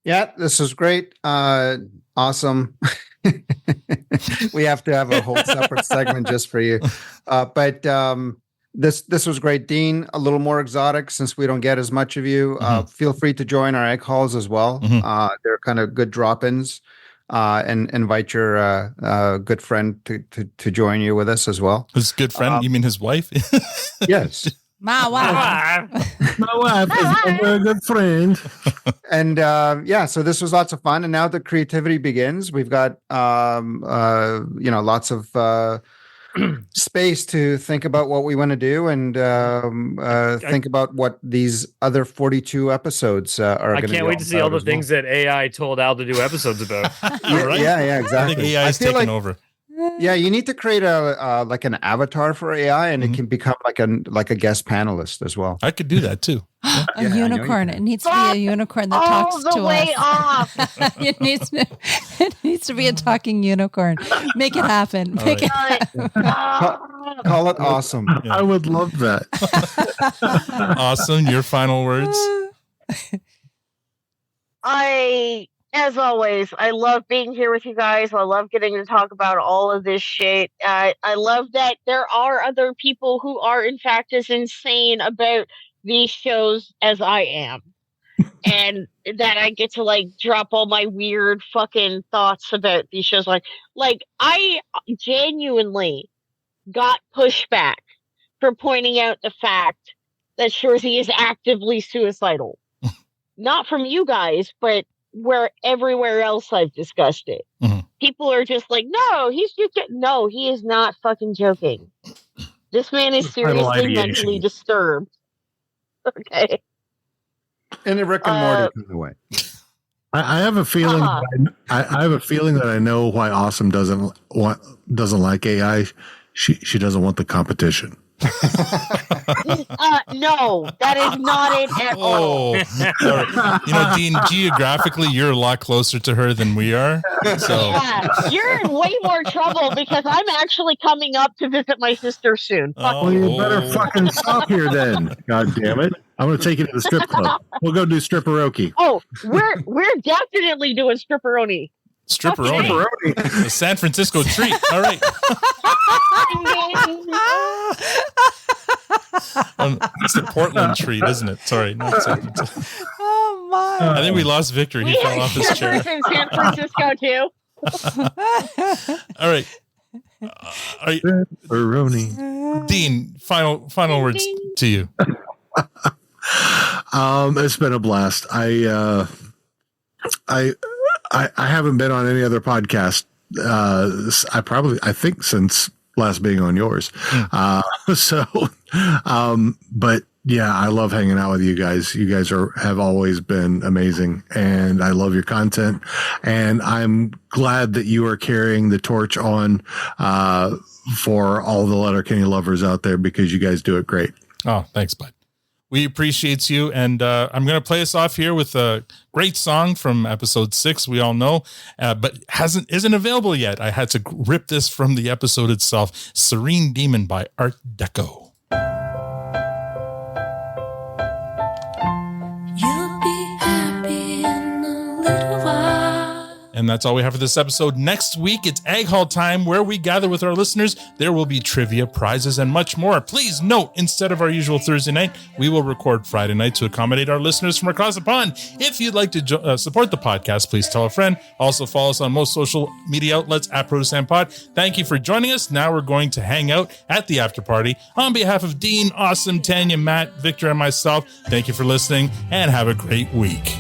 Yeah, this was great. Awesome. We have to have a whole separate segment just for you. But this was great. Dean, a little more exotic since we don't get as much of you. Feel free to join our egg halls as well. They're kind of good drop-ins. And invite your good friend to join you with us as well. His good friend? You mean his wife? Yes. My wife. My wife is a very good friend. And so this was lots of fun. And now the creativity begins. We've got lots of space to think about what we want to do, and think about what these other 42 episodes are going to be. I can't wait to see all the things that AI told Al to do episodes about. Right? Yeah, exactly. I think AI is taking over. Yeah, you need to create a like an avatar for AI, and it can become like a guest panelist as well. I could do that too. A unicorn. It needs to be a unicorn that talks to way us. It needs to be a talking unicorn. Make it happen. Make it happen. Call it awesome. I would love that. Awesome. Your final words. As always, I love being here with you guys. I love getting to talk about all of this shit. I love that there are other people who are, in fact, as insane about these shows as I am. And that I get to, drop all my weird fucking thoughts about these shows. Like I genuinely got pushback for pointing out the fact that Shoresy is actively suicidal. Not from you guys, but where everywhere else I've discussed it. People are just like, no, he's just no, he is not fucking joking. This man is seriously mentally disturbed. Okay. And the Rick and Morty kind of way. I have a feeling. I have a feeling that I know why Awesome doesn't like AI. She doesn't want the competition. No, that is not it at all. You know, Dean, geographically, you're a lot closer to her than we are. So Yeah, you're in way more trouble because I'm actually coming up to visit my sister soon. Well, you better fucking stop here then. God damn it. I'm going to take you to the strip club. We'll go do stripperoki. Oh, we're definitely doing stripperoni. Stripperoni. The San Francisco treat. All right. It's the Portland treat, isn't it? Sorry, not San Francisco. Oh my! I think we lost Victor. He fell off his chair. In San Francisco too. All right. Pepperoni. Dean, final words to you. It's been a blast. I haven't been on any other podcast. I think since last being on yours. But yeah, I love hanging out with you guys. You guys have always been amazing, and I love your content. And I'm glad that you are carrying the torch on for all the Letterkenny lovers out there, because you guys do it great. Oh, thanks, bud. We appreciate you, and I'm going to play us off here with a great song from episode 6. We all know, but isn't available yet. I had to rip this from the episode itself. "Serene Demon" by Art Deco. You'll be happy in a little while. And that's all we have for this episode. Next week, it's Egg Haul time, where we gather with our listeners. There will be trivia, prizes, and much more. Please note, instead of our usual Thursday night, we will record Friday night to accommodate our listeners from across the pond. If you'd like to support the podcast, please tell a friend. Also, follow us on most social media outlets at Produce Pod. Thank you for joining us. Now we're going to hang out at the after party. On behalf of Dean, Awesome, Tanya, Matt, Victor, and myself, thank you for listening, and have a great week.